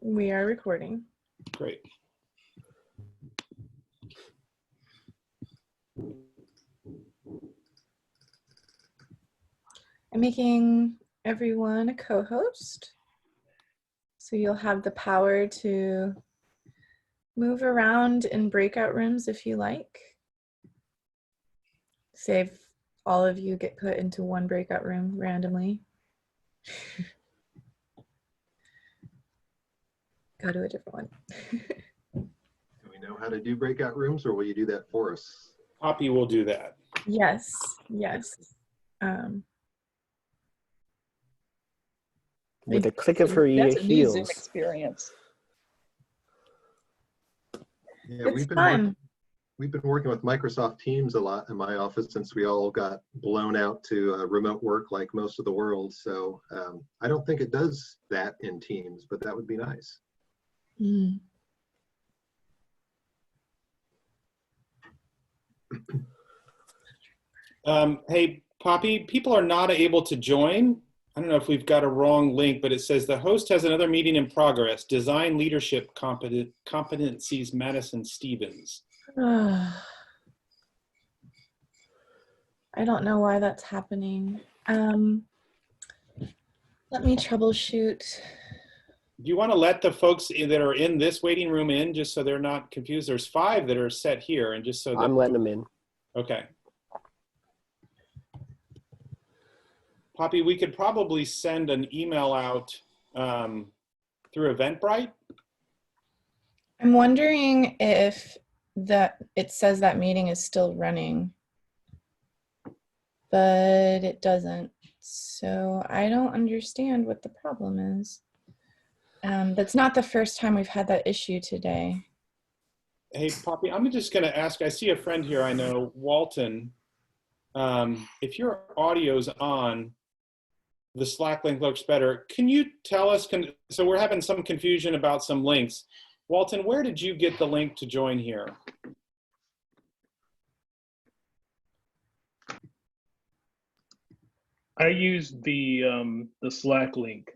We are recording. Great. I'm making everyone a co-host, so you'll have the power to move around in breakout rooms if you like. Say if all of you get put into one breakout room randomly. Go to a different one. Do we know how to do breakout rooms, or will you do that for us? Poppy will do that. Yes, yes. With a click of her That's a new heels. Zoom experience. Yeah, It's fun. we've been working with Microsoft Teams a lot in my office since we all got blown out to remote work like most of the world. So I don't think it does that in Teams, but that would be nice. Mm. Hey, Poppy, people are not able to join. I don't know if we've got a wrong link, but it says the host has another meeting in progress. Design Leadership Competencies, Madison Stevens. I don't know why that's happening. Let me troubleshoot. Do you want to let the folks that are in this waiting room in, just so they're not confused? There's 5 that are set here, and just so that I'm letting them in. Okay. Poppy, we could probably send an email out through Eventbrite. I'm wondering if it says that meeting is still running, but it doesn't. So I don't understand what the problem is. That's not the first time we've had that issue today. Hey, Poppy, I'm just going to ask, I see a friend here I know, Walton. If your audio's on, the Slack link looks better. Can you tell us, so we're having some confusion about some links. Walton, where did you get the link to join here? I used the Slack link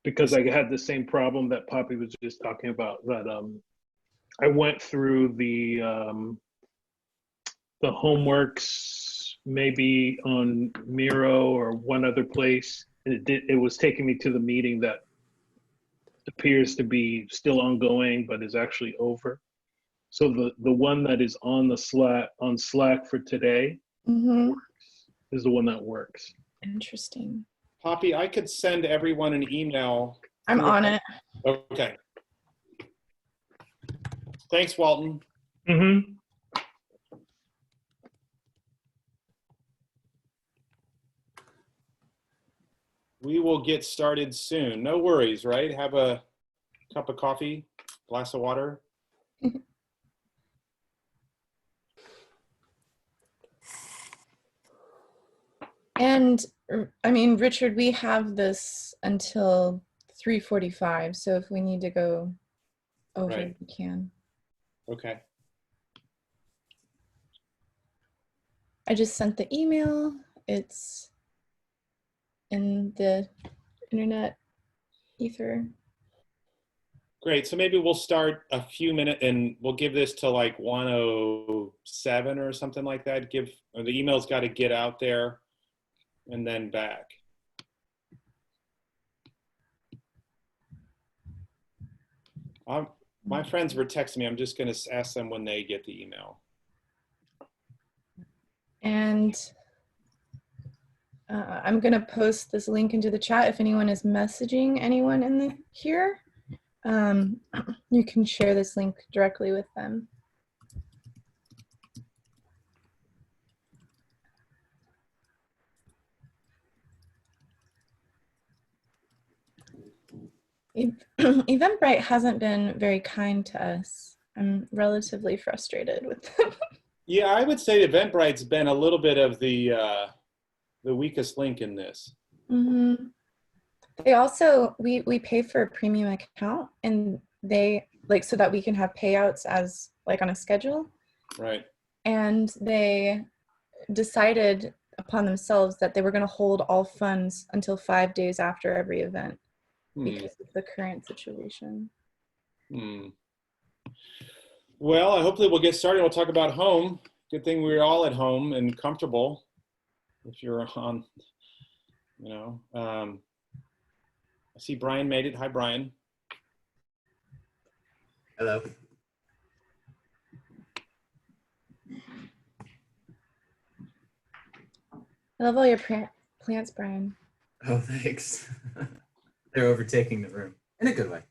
because I had the same problem that Poppy was just talking about. That I went through the homeworks, maybe on Miro or one other place, and it was taking me to the meeting that appears to be still ongoing, but is actually over. So the one that is on the Slack for today is the one that works. Interesting. Poppy, I could send everyone an email. I'm on it. Okay. Thanks, Walton. Mm-hmm. We will get started soon. No worries, right? Have a cup of coffee, glass of water. And I mean, Richard, we have this until 3:45, so if we need to go over, Right. we can. Okay. I just sent the email. It's in the internet ether. Great. So maybe we'll start a few minutes and we'll give this to like 1:07 or something like that. Or the email's got to get out there and then back. My friends were texting me. I'm just going to ask them when they get the email. And I'm going to post this link into the chat. If anyone is messaging anyone in here, you can share this link directly with them. Eventbrite hasn't been very kind to us. I'm relatively frustrated with them. Yeah, I would say Eventbrite's been a little bit of the weakest link in this. Mm-hmm. They also, we pay for a premium account, and they so that we can have payouts as on a schedule. Right. And they decided upon themselves that they were going to hold all funds until 5 days after every event because of the current situation. Well, hopefully we'll get started. We'll talk about home. Good thing we're all at home and comfortable. If you're on, I see Brian made it. Hi, Brian. Hello. I love all your plants, Brian. Oh, thanks. They're overtaking the room in a good way.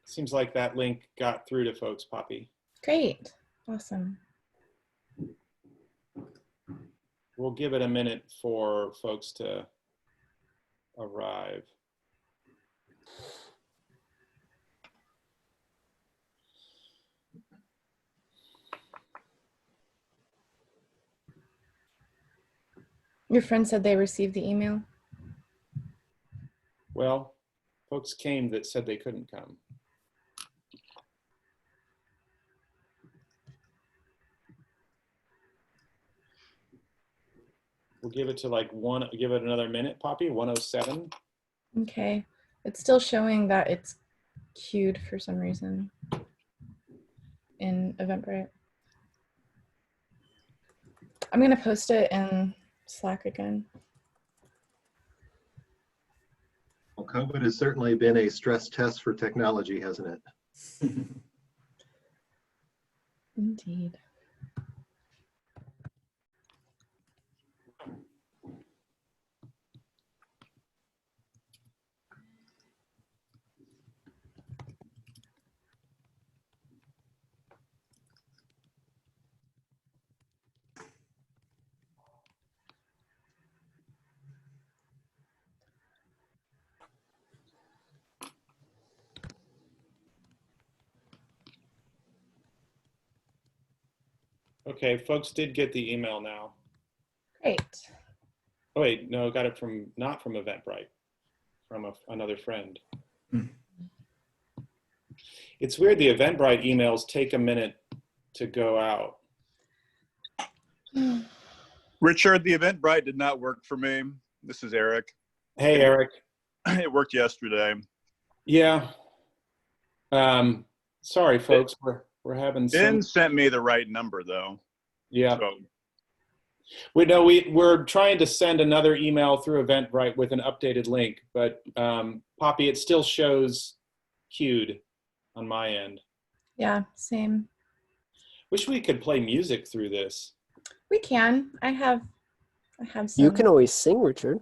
Seems like that link got through to folks, Poppy. Great. Awesome. We'll give it a minute for folks to arrive. Your friend said they received the email. Well, folks came that said they couldn't come. We'll give it to give it another minute, Poppy, 1:07. Okay. It's still showing that it's queued for some reason in Eventbrite. I'm going to post it in Slack again. Well, COVID has certainly been a stress test for technology, hasn't it? Indeed. Okay, folks did get the email now. Great. Oh wait, no, got it from, not from Eventbrite, from another friend. It's weird, the Eventbrite emails take a minute to go out. Richard, the Eventbrite did not work for me. This is Eric. Hey, Eric. It worked yesterday. Yeah. Sorry, folks, we're having some. Ben sent me the right number, though. Yeah. So, We're trying to send another email through Eventbrite with an updated link, but Poppy, it still shows queued on my end. Yeah, same. Wish we could play music through this. We can. I have some. You can always sing, Richard.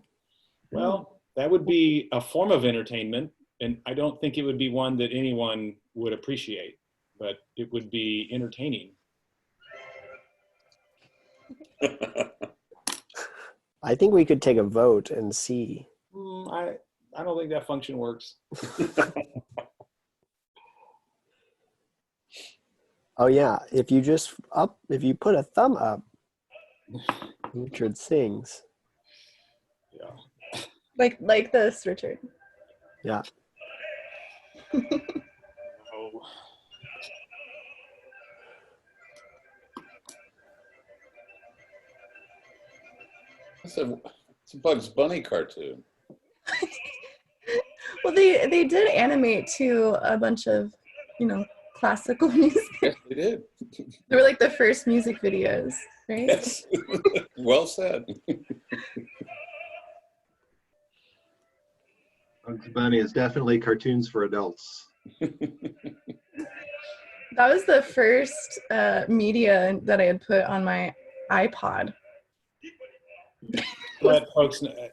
Well, that would be a form of entertainment, and I don't think it would be one that anyone would appreciate, but it would be entertaining. I think we could take a vote and see. I don't think that function works. Oh yeah, if you put a thumb up, Richard sings. Yeah. Like this, Richard. Yeah. Oh. It's a Bugs Bunny cartoon. Well, they did animate to a bunch of, classical music. Yes, they did. They were like the first music videos, right? Yes. Well said. Bugs Bunny is definitely cartoons for adults. That was the first media that I had put on my iPod.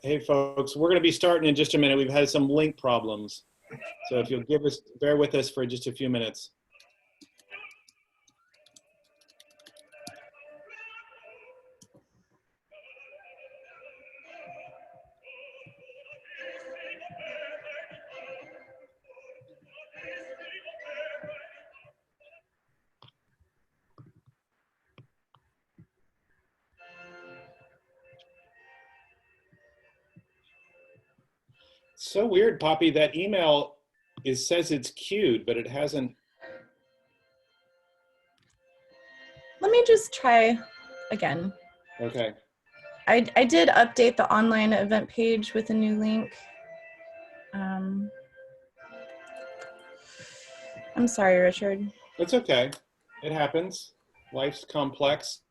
Hey folks, we're going to be starting in just a minute. We've had some link problems. So if you'll bear with us for just a few minutes. So weird, Poppy, that email says it's queued, but it hasn't. Let me just try again. Okay. I did update the online event page with a new link. I'm sorry, Richard. It's okay. It happens. Life's complex.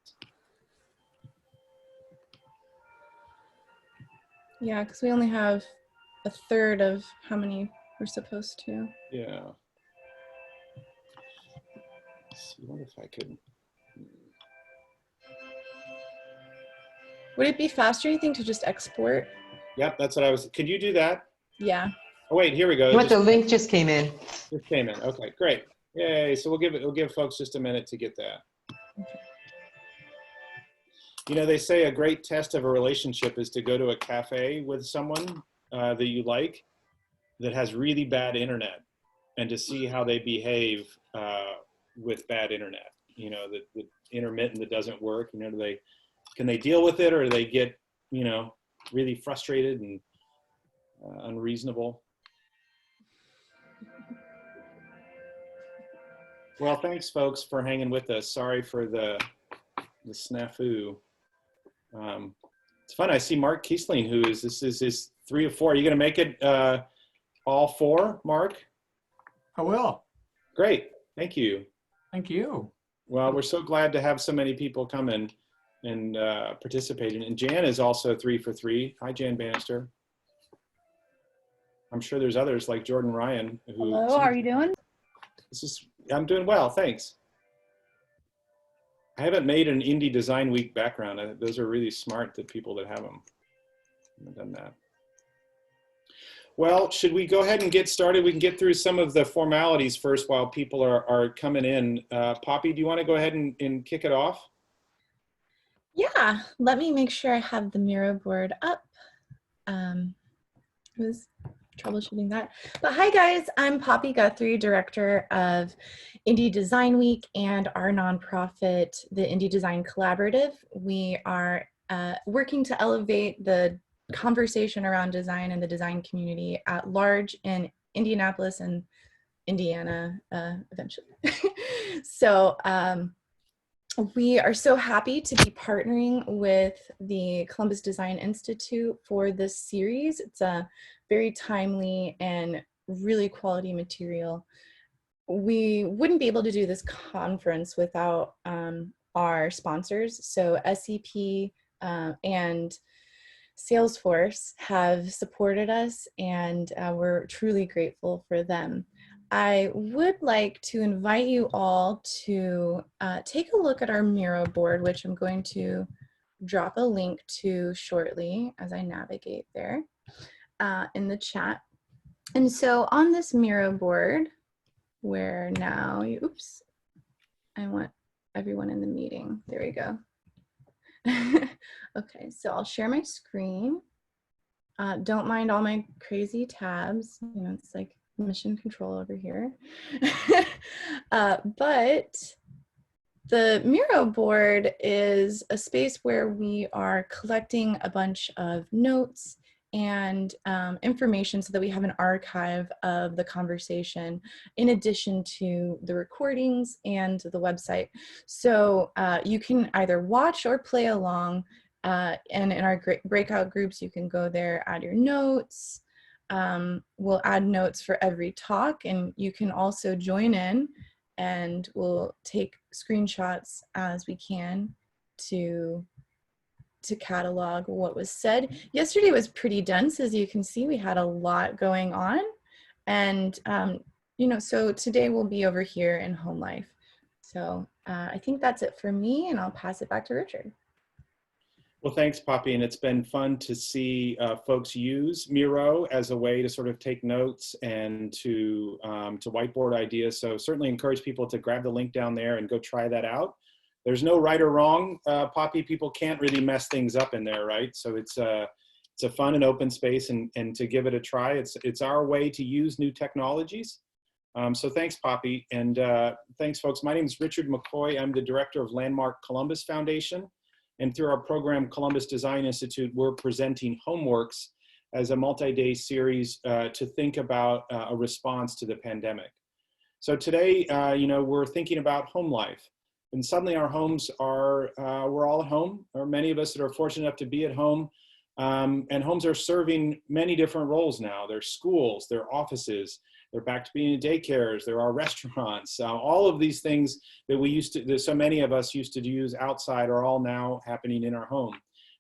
Yeah, because we only have a third of how many we're supposed to. Yeah. Let's see, I wonder if I could. Would it be faster, you think, to just export? Yep, that's what I was. Could you do that? Yeah. Oh wait, here we go. What, the link just came in. Just came in. Okay, great. Yay! So we'll give folks just a minute to get that. Okay. You know, they say a great test of a relationship is to go to a cafe with someone that you like that has really bad internet, and to see how they behave with bad internet. You know, the intermittent that doesn't work. You know, can they deal with it, or do they get, you know, really frustrated and unreasonable? Well, thanks, folks, for hanging with us. Sorry for the snafu. It's fun. I see Mark Kiesling, this is his 3 of 4. Are you going to make it all 4, Mark? I will. Great. Thank you. Thank you. Well, we're so glad to have so many people come in and participate. And Jan is also 3 for 3. Hi, Jan Bannister. I'm sure there's others like Jordan Ryan. Hello, how are you doing? I'm doing well, thanks. I haven't made an Indy Design Week background. Those are really smart, the people that have them. I haven't done that. Well, should we go ahead and get started? We can get through some of the formalities first while people are coming in. Poppy, do you want to go ahead and kick it off? Yeah, let me make sure I have the Miro board up. Who's troubleshooting that? But hi guys, I'm Poppy Guthrie, Director of Indy Design Week and our nonprofit, the Indy Design Collaborative. We are working to elevate the conversation around design and the design community at large in Indianapolis and Indiana eventually. So we are so happy to be partnering with the Columbus Design Institute for this series. It's a very timely and really quality material. We wouldn't be able to do this conference without our sponsors. So SEP and Salesforce have supported us, and we're truly grateful for them. I would like to invite you all to take a look at our Miro board, which I'm going to drop a link to shortly as I navigate there in the chat. And so on this Miro board, where now, oops, I want everyone in the meeting. There we go. Okay, so I'll share my screen. Don't mind all my crazy tabs. You know, it's like mission control over here. But the Miro board is a space where we are collecting a bunch of notes and information so that we have an archive of the conversation in addition to the recordings and the website. So you can either watch or play along, and in our breakout groups you can go there, add your notes. We'll add notes for every talk, and you can also join in and we'll take screenshots as we can to catalog what was said. Yesterday was pretty dense, as you can see. We had a lot going on, and you know, so today we'll be over here in home life. So I think that's it for me, and I'll pass it back to Richard. Well, thanks, Poppy, and it's been fun to see folks use Miro as a way to sort of take notes and to whiteboard ideas. So certainly encourage people to grab the link down there and go try that out. There's no right or wrong, Poppy. People can't really mess things up in there, right? So it's a fun and open space, and to give it a try. It's our way to use new technologies. So thanks, Poppy, and thanks, folks. My name is Richard McCoy. I'm the director of Landmark Columbus Foundation. And through our program, Columbus Design Institute, we're presenting Homeworks as a multi-day series to think about a response to the pandemic. So today, you know, we're thinking about home life. And suddenly our homes are, we're all at home, or many of us that are fortunate enough to be at home. And homes are serving many different roles now. They're schools, they're offices, they're back to being daycares, there are restaurants. All of these things that we used to, that so many of us used to use outside are all now happening in our home,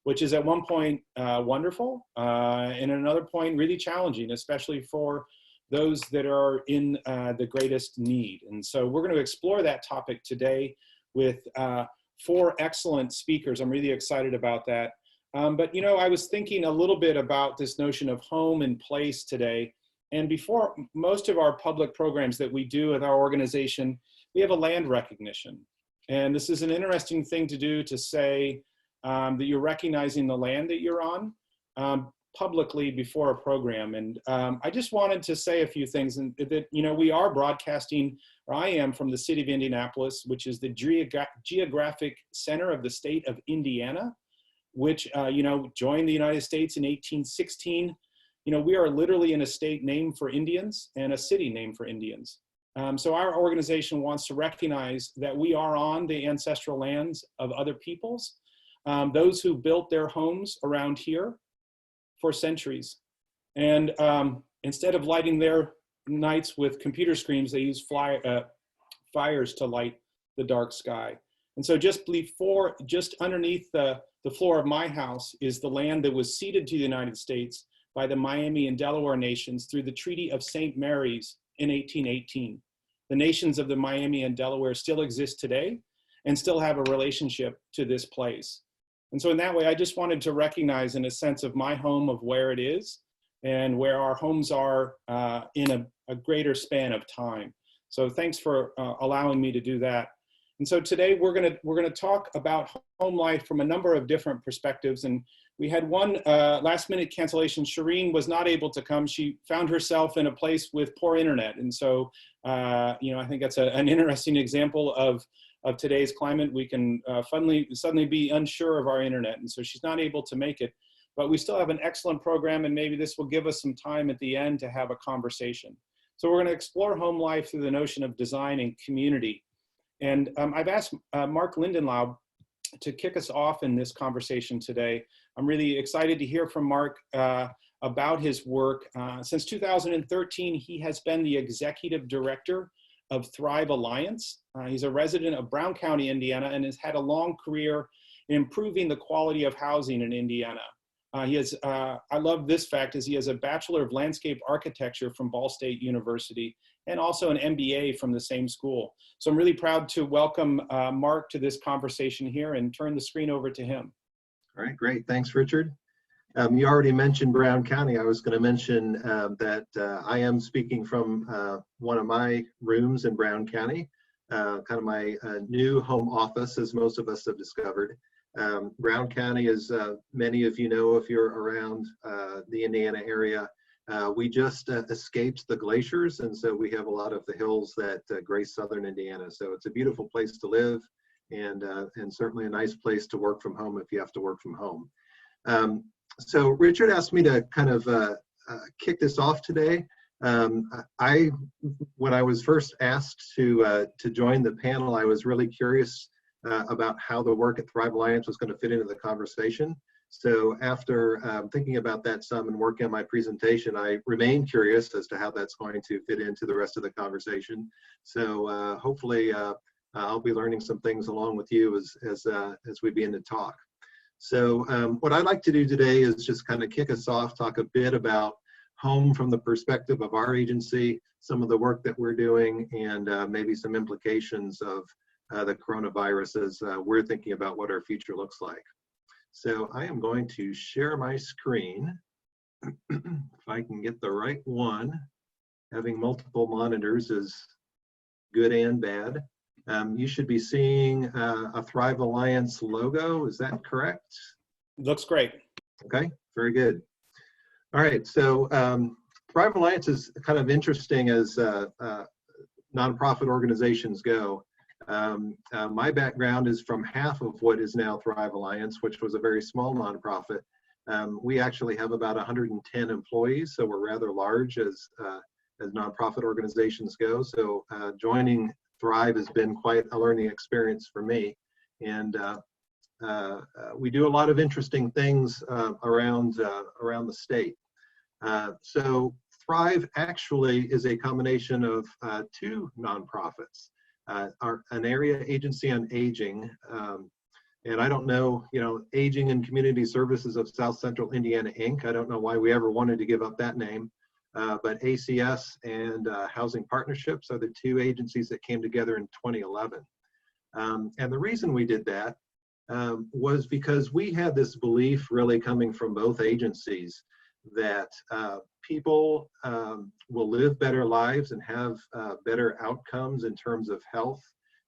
which is at one point wonderful, and at another point really challenging, especially for those that are in the greatest need. And so we're going to explore that topic today with 4 excellent speakers. I'm really excited about that. But you know, I was thinking a little bit about this notion of home and place today. And before most of our public programs that we do at our organization, we have a land recognition. And this is an interesting thing to do, to say that you're recognizing the land that you're on publicly before a program. And I just wanted to say a few things, and that, you know, we are broadcasting, or I am, from the city of Indianapolis, which is the geographic center of the state of Indiana, which, you know, joined the United States in 1816. You know, we are literally in a state named for Indians and a city named for Indians. So our organization wants to recognize that we are on the ancestral lands of other peoples, those who built their homes around here for centuries. And instead of lighting their nights with computer screens, they use fires to light the dark sky. And so just underneath the floor of my house is the land that was ceded to the United States by the Miami and Delaware nations through the Treaty of St. Mary's in 1818. The nations of the Miami and Delaware still exist today and still have a relationship to this place. And so in that way, I just wanted to recognize, in a sense, of my home, of where it is and where our homes are in a greater span of time. So thanks for allowing me to do that. And so today we're gonna talk about home life from a number of different perspectives. And we had one last minute cancellation. Shireen was not able to come. She found herself in a place with poor internet. And so, you know, I think that's an interesting example of today's climate. We can suddenly be unsure of our internet. And so she's not able to make it, but we still have an excellent program, and maybe this will give us some time at the end to have a conversation. So we're gonna explore home life through the notion of design and community. And I've asked Mark Lindenlaub to kick us off in this conversation today. I'm really excited to hear from Mark about his work. Since 2013, he has been the executive director of Thrive Alliance. He's a resident of Brown County, Indiana, and has had a long career in improving the quality of housing in Indiana. I love this fact, is he has a Bachelor of Landscape Architecture from Ball State University, and also an MBA from the same school. So I'm really proud to welcome Mark to this conversation here and turn the screen over to him. All right, great. Thanks, Richard. You already mentioned Brown County. I was going to mention that I am speaking from one of my rooms in Brown County, kind of my new home office, as most of us have discovered. Brown County, as many of you know, if you're around the Indiana area, we just escaped the glaciers, and so we have a lot of the hills that grace southern Indiana. So it's a beautiful place to live, and certainly a nice place to work from home if you have to work from home. So Richard asked me to kind of kick this off today. When I was first asked to join the panel, I was really curious about how the work at Thrive Alliance was going to fit into the conversation. So after thinking about that some and working on my presentation, I remain curious as to how that's going to fit into the rest of the conversation. So hopefully I'll be learning some things along with you as we begin to talk. So what I'd like to do today is just kind of kick us off, talk a bit about home from the perspective of our agency, some of the work that we're doing, and maybe some implications of the coronavirus as we're thinking about what our future looks like. So I am going to share my screen, if I can get the right one. Having multiple monitors is good and bad. You should be seeing a Thrive Alliance logo, is that correct? Looks great. Okay, very good. All right, so Thrive Alliance is kind of interesting as nonprofit organizations go. My background is from half of what is now Thrive Alliance, which was a very small nonprofit. We actually have about 110 employees, so we're rather large as nonprofit organizations go. So joining Thrive has been quite a learning experience for me. And we do a lot of interesting things around the state. So Thrive actually is a combination of two nonprofits, an area agency on aging, and I don't know, Aging and Community Services of South Central Indiana, Inc. I don't know why we ever wanted to give up that name, but ACS and Housing Partnerships are the two agencies that came together in 2011. And the reason we did that was because we had this belief really coming from both agencies that people will live better lives and have better outcomes in terms of health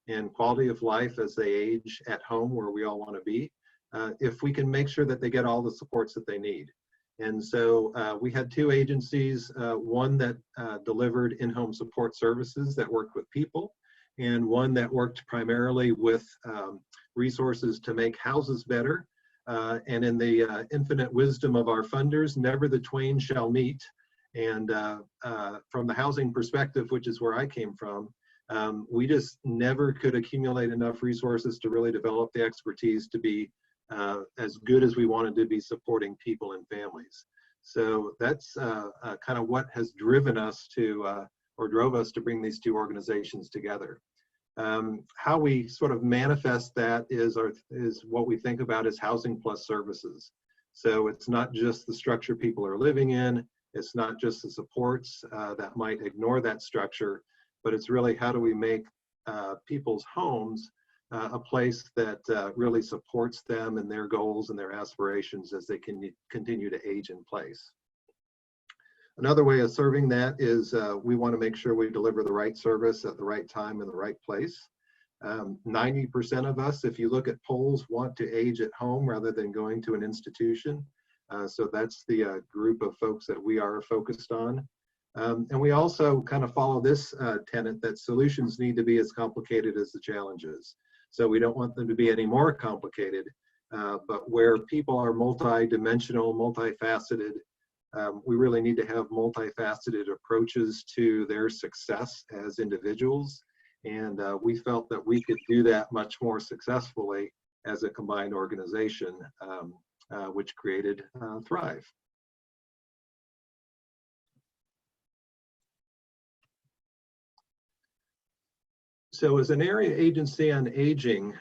and quality of life as they age at home, where we all want to be, if we can make sure that they get all the supports that they need. And so we had two agencies, one that delivered in-home support services that worked with people, and one that worked primarily with resources to make houses better. And in the infinite wisdom of our funders, never the twain shall meet. And from the housing perspective, which is where I came from, we just never could accumulate enough resources to really develop the expertise to be as good as we wanted to be supporting people and families. So that's kind of what has driven us to, or drove us to bring these two organizations together. How we sort of manifest that is what we think about as housing plus services. So it's not just the structure people are living in, it's not just the supports that might ignore that structure, but it's really how do we make people's homes a place that really supports them and their goals and their aspirations as they can continue to age in place. Another way of serving that is we want to make sure we deliver the right service at the right time in the right place. 90% of us, if you look at polls, want to age at home rather than going to an institution. So that's the group of folks that we are focused on. And we also kind of follow this tenet that solutions need to be as complicated as the challenges. So we don't want them to be any more complicated, but where people are multi-dimensional, multifaceted, we really need to have multifaceted approaches to their success as individuals. And we felt that we could do that much more successfully as a combined organization, which created Thrive. So as an area agency on aging,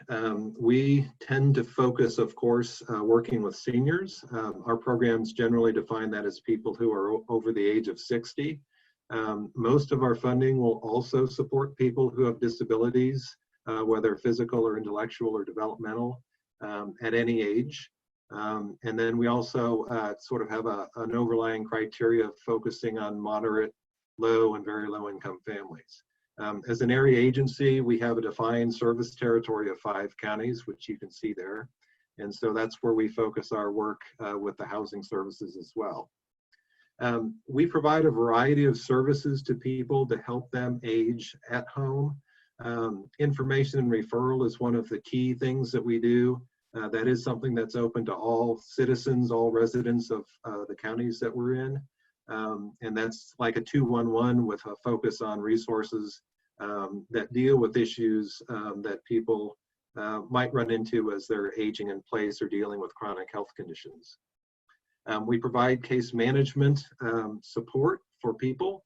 we tend to focus, of course, working with seniors. Our programs generally define that as people who are over the age of 60. Most of our funding will also support people who have disabilities, whether physical or intellectual or developmental, at any age. And then we also sort of have an overlying criteria of focusing on moderate, low, and very low income families. As an area agency, we have a defined service territory of 5 counties, which you can see there. And so that's where we focus our work with the housing services as well. We provide a variety of services to people to help them age at home. Information and referral is one of the key things that we do. That is something that's open to all citizens, all residents of the counties that we're in. And that's like a 211 with a focus on resources that deal with issues that people might run into as they're aging in place or dealing with chronic health conditions. We provide case management support for people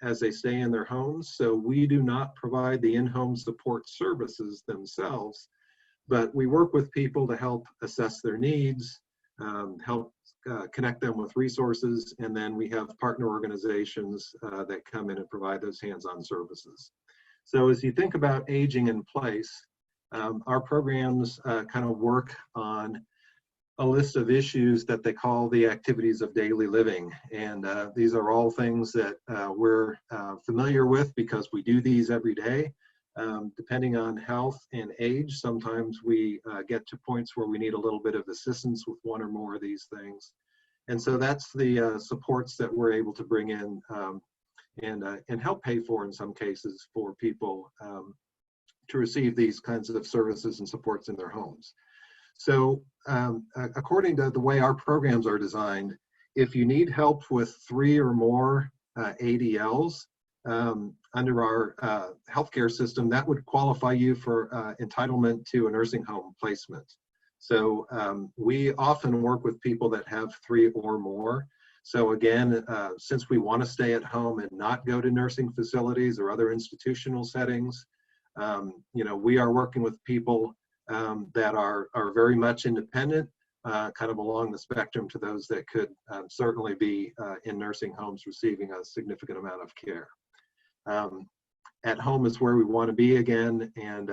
as they stay in their homes. So we do not provide the in-home support services themselves, but we work with people to help assess their needs, help connect them with resources, and then we have partner organizations that come in and provide those hands-on services. So as you think about aging in place, our programs kind of work on a list of issues that they call the activities of daily living. And these are all things that we're familiar with because we do these every day. Depending on health and age, sometimes we get to points where we need a little bit of assistance with one or more of these things. And so that's the supports that we're able to bring in and help pay for in some cases for people to receive these kinds of services and supports in their homes. So according to the way our programs are designed, if you need help with 3 or more ADLs, under our healthcare system, that would qualify you for entitlement to a nursing home placement. So we often work with people that have 3 or more. So again, since we want to stay at home and not go to nursing facilities or other institutional settings, you know, we are working with people that are very much independent, kind of along the spectrum to those that could certainly be in nursing homes receiving a significant amount of care. At home is where we want to be again, and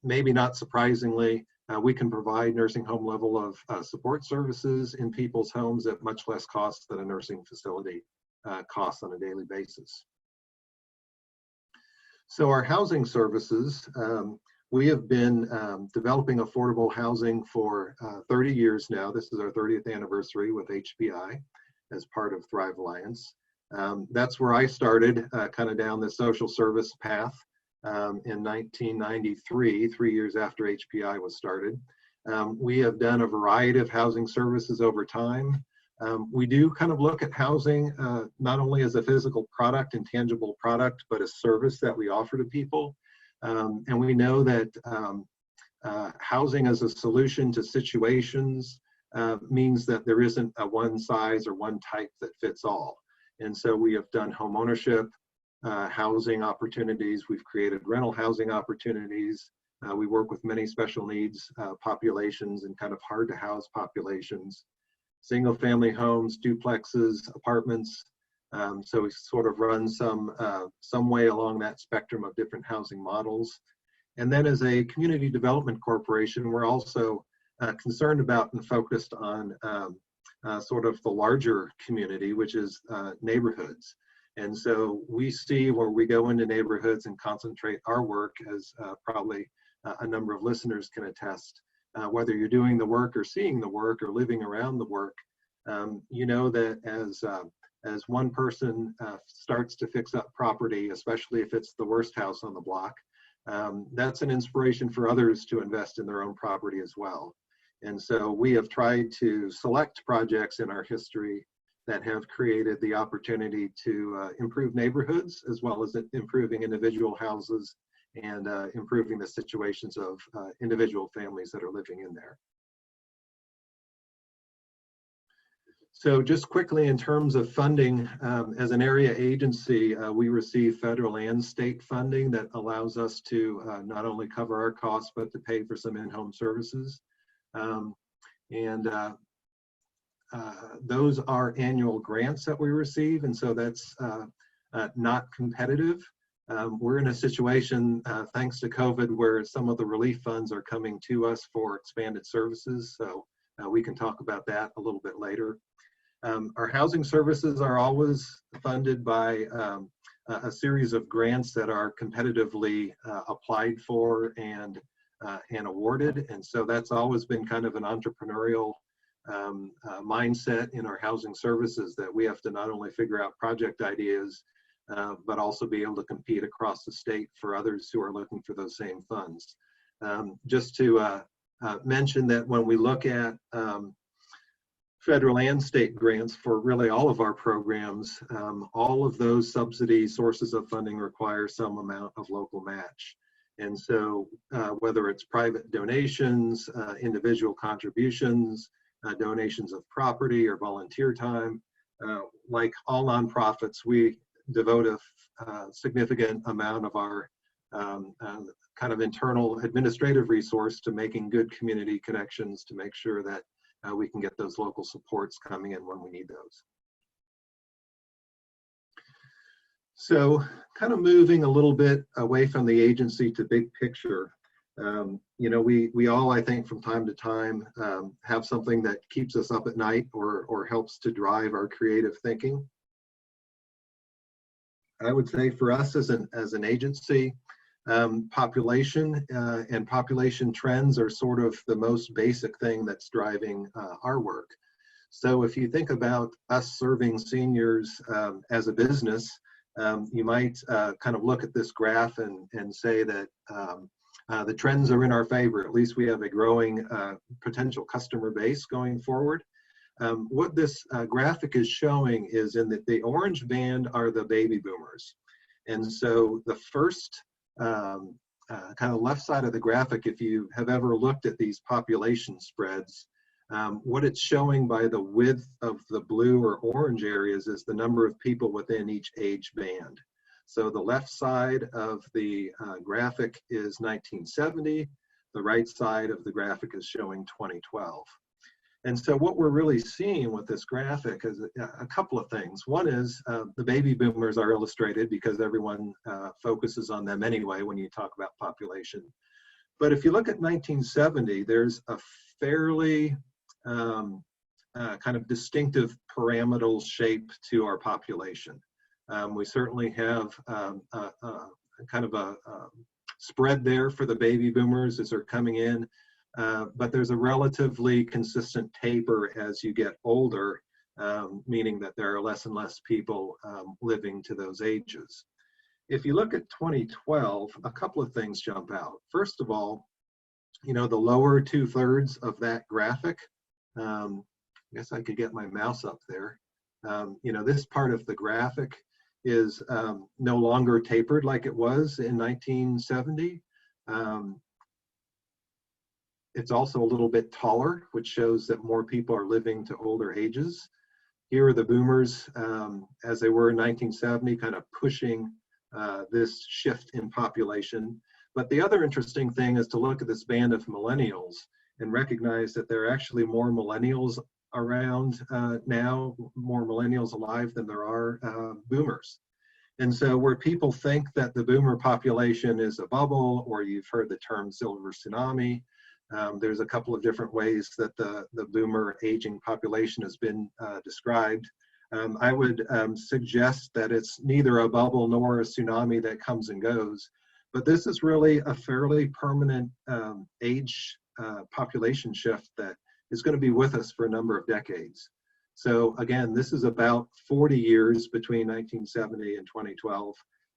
maybe not surprisingly, we can provide nursing home level of support services in people's homes at much less cost than a nursing facility costs on a daily basis. So our housing services, we have been developing affordable housing for 30 years now. This is our 30th anniversary with HPI as part of Thrive Alliance. That's where I started kind of down the social service path. In 1993, 3 years after HPI was started. We have done a variety of housing services over time. We do kind of look at housing not only as a physical product and tangible product, but a service that we offer to people. And we know that housing as a solution to situations means that there isn't a one size or one type that fits all. And so we have done home ownership, housing opportunities. We've created rental housing opportunities. We work with many special needs populations and kind of hard to house populations, single family homes, duplexes, apartments. So we sort of run some way along that spectrum of different housing models. And then as a community development corporation, we're also concerned about and focused on sort of the larger community, which is neighborhoods. And so we see where we go into neighborhoods and concentrate our work, as probably a number of listeners can attest, whether you're doing the work or seeing the work or living around the work, you know that as one person starts to fix up property, especially if it's the worst house on the block, that's an inspiration for others to invest in their own property as well. And so we have tried to select projects in our history that have created the opportunity to improve neighborhoods, as well as improving individual houses and improving the situations of individual families that are living in there. So just quickly, in terms of funding, as an area agency, we receive federal and state funding that allows us to not only cover our costs, but to pay for some in-home services. Those are annual grants that we receive, and so that's not competitive. We're in a situation, thanks to COVID, where some of the relief funds are coming to us for expanded services, so we can talk about that a little bit later. Our housing services are always funded by a series of grants that are competitively applied for and awarded, and so that's always been kind of an entrepreneurial mindset in our housing services, that we have to not only figure out project ideas, but also be able to compete across the state for others who are looking for those same funds. Just to mention that when we look at federal and state grants for really all of our programs, all of those subsidy sources of funding require some amount of local match. And so whether it's private donations, individual contributions, donations of property or volunteer time, like all nonprofits, we devote a significant amount of our kind of internal administrative resource to making good community connections to make sure that we can get those local supports coming in when we need those. So kind of moving a little bit away from the agency to big picture, you know, we all, I think, from time to time have something that keeps us up at night or helps to drive our creative thinking. I would say for us as an agency, population and population trends are sort of the most basic thing that's driving our work. So if you think about us serving seniors as a business, you might kind of look at this graph and say that the trends are in our favor. At least we have a growing potential customer base going forward. What this graphic is showing is in that the orange band are the baby boomers. And so the first kind of left side of the graphic, if you have ever looked at these population spreads, what it's showing by the width of the blue or orange areas is the number of people within each age band. So the left side of the graphic is 1970. The right side of the graphic is showing 2012. And so what we're really seeing with this graphic is a couple of things. One is the baby boomers are illustrated because everyone focuses on them anyway when you talk about population. But if you look at 1970, there's a fairly kind of distinctive pyramidal shape to our population. We certainly have kind of a spread there for the baby boomers as they're coming in. But there's a relatively consistent taper as you get older, meaning that there are less and less people living to those ages. If you look at 2012, a couple of things jump out. First of all, you know, the lower 2/3 of that graphic, I guess I could get my mouse up there. You know, this part of the graphic is no longer tapered like it was in 1970. It's also a little bit taller, which shows that more people are living to older ages. Here are the boomers as they were in 1970, kind of pushing this shift in population. But the other interesting thing is to look at this band of millennials and recognize that there are actually more millennials around now, more millennials alive than there are boomers. And so where people think that the boomer population is a bubble, or you've heard the term silver tsunami, there's a couple of different ways that the boomer aging population has been described. I would suggest that it's neither a bubble nor a tsunami that comes and goes, but this is really a fairly permanent age population shift that is going to be with us for a number of decades. So again, this is about 40 years between 1970 and 2012,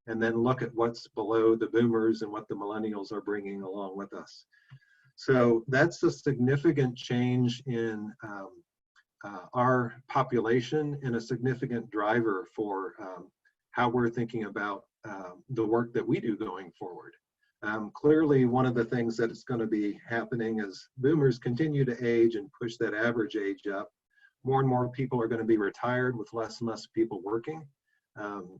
and then look at what's below the boomers and what the millennials are bringing along with us. So that's a significant change in our population and a significant driver for how we're thinking about the work that we do going forward. Clearly, one of the things that is going to be happening as boomers continue to age and push that average age up, more and more people are going to be retired with less and less people working.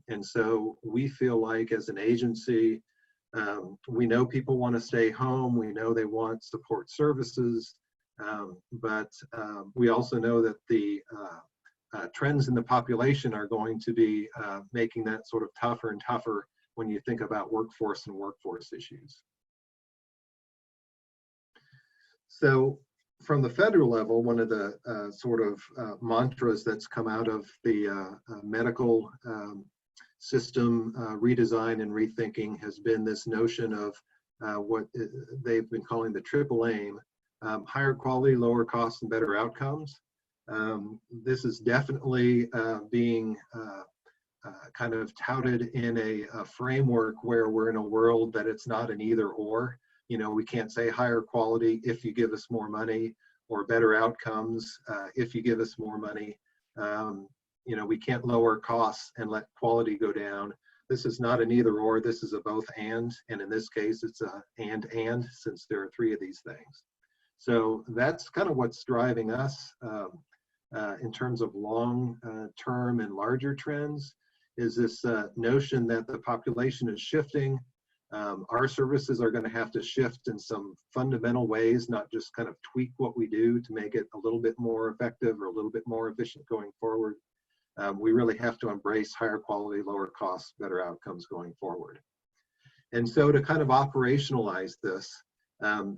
And so we feel like as an agency, we know people want to stay home. We know they want support services, but we also know that the trends in the population are going to be making that sort of tougher and tougher when you think about workforce and workforce issues. So from the federal level, one of the sort of mantras that's come out of the medical system redesign and rethinking has been this notion of what they've been calling the triple aim: higher quality, lower cost, and better outcomes. This is definitely being kind of touted in a framework where we're in a world that it's not an either or. You know, we can't say higher quality if you give us more money, or better outcomes if you give us more money. You know, we can't lower costs and let quality go down. This is not an either or, this is a both and in this case it's a and since there are three of these things. So that's kind of what's driving us in terms of long-term and larger trends, is this notion that the population is shifting. Our services are going to have to shift in some fundamental ways, not just kind of tweak what we do to make it a little bit more effective or a little bit more efficient going forward. We really have to embrace higher quality, lower costs, better outcomes going forward. And so to kind of operationalize this,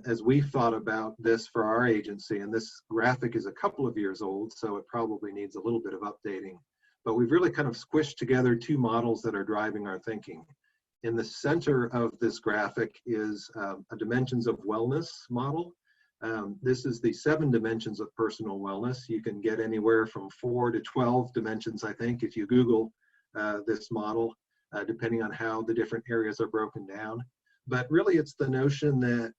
as we've thought about this for our agency, and this graphic is a couple of years old, so it probably needs a little bit of updating, but we've really kind of squished together two models that are driving our thinking. In the center of this graphic is a dimensions of wellness model. This is the 7 dimensions of personal wellness. You can get anywhere from 4 to 12 dimensions, I think, if you Google this model, depending on how the different areas are broken down. But really, it's the notion that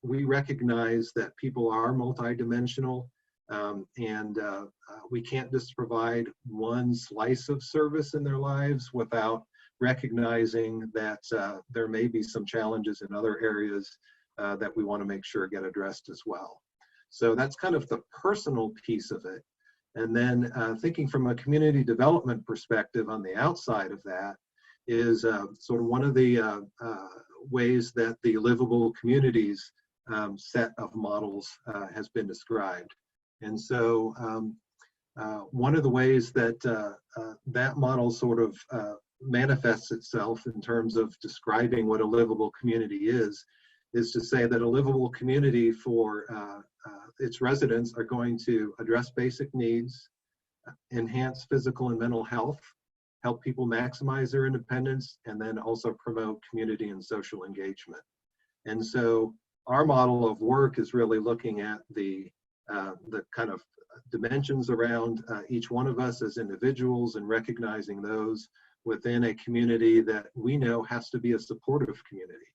we recognize that people are multidimensional, and we can't just provide one slice of service in their lives without recognizing that there may be some challenges in other areas that we want to make sure get addressed as well. So that's kind of the personal piece of it. And then thinking from a community development perspective on the outside of that is sort of one of the ways that the livable communities set of models has been described. And so one of the ways that that model sort of manifests itself in terms of describing what a livable community is to say that a livable community for its residents are going to address basic needs, enhance physical and mental health, help people maximize their independence, and then also promote community and social engagement. And so our model of work is really looking at the kind of dimensions around each one of us as individuals and recognizing those within a community that we know has to be a supportive community.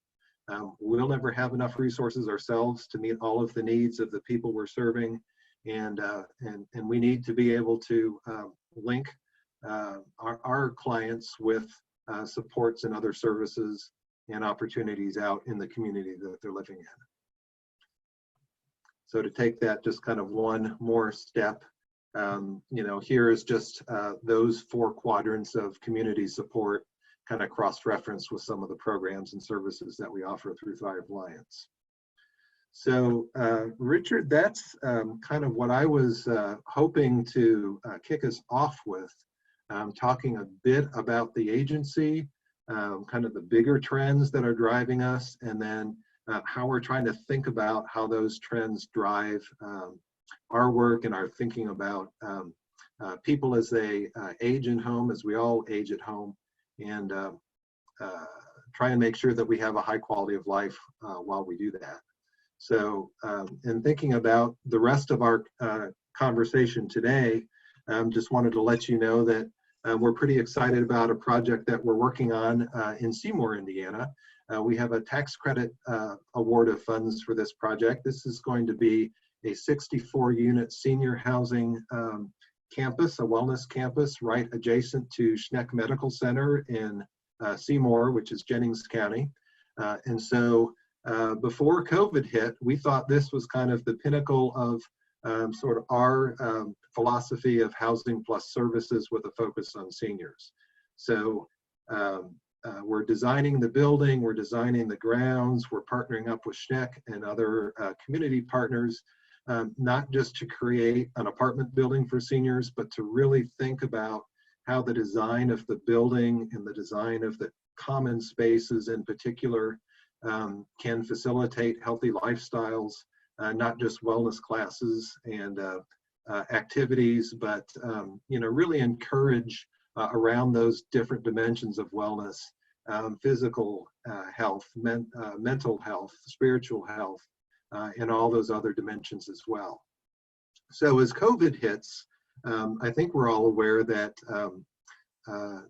We'll never have enough resources ourselves to meet all of the needs of the people we're serving, and we need to be able to link our clients with supports and other services and opportunities out in the community that they're living in. So to take that just kind of one more step, you know, here is just those 4 quadrants of community support kind of cross-referenced with some of the programs and services that we offer through Thrive Alliance. So Richard, that's kind of what I was hoping to kick us off with, talking a bit about the agency, kind of the bigger trends that are driving us, and then how we're trying to think about how those trends drive our work and our thinking about people as they age in home, as we all age at home, and try and make sure that we have a high quality of life while we do that. So in thinking about the rest of our conversation today, just wanted to let you know that we're pretty excited about a project that we're working on in Seymour, Indiana. We have a tax credit award of funds for this project. This is going to be a 64-unit senior housing campus, a wellness campus, right adjacent to Schneck Medical Center in Seymour, which is Jennings County. And so before COVID hit, we thought this was kind of the pinnacle of sort of our philosophy of housing plus services with a focus on seniors. So we're designing the building, we're designing the grounds, we're partnering up with Schneck and other community partners, not just to create an apartment building for seniors, but to really think about how the design of the building and the design of the common spaces in particular can facilitate healthy lifestyles, not just wellness classes and activities, but you know, really encourage around those different dimensions of wellness, physical health, mental health, spiritual health, and all those other dimensions as well. So as COVID hits, I think we're all aware that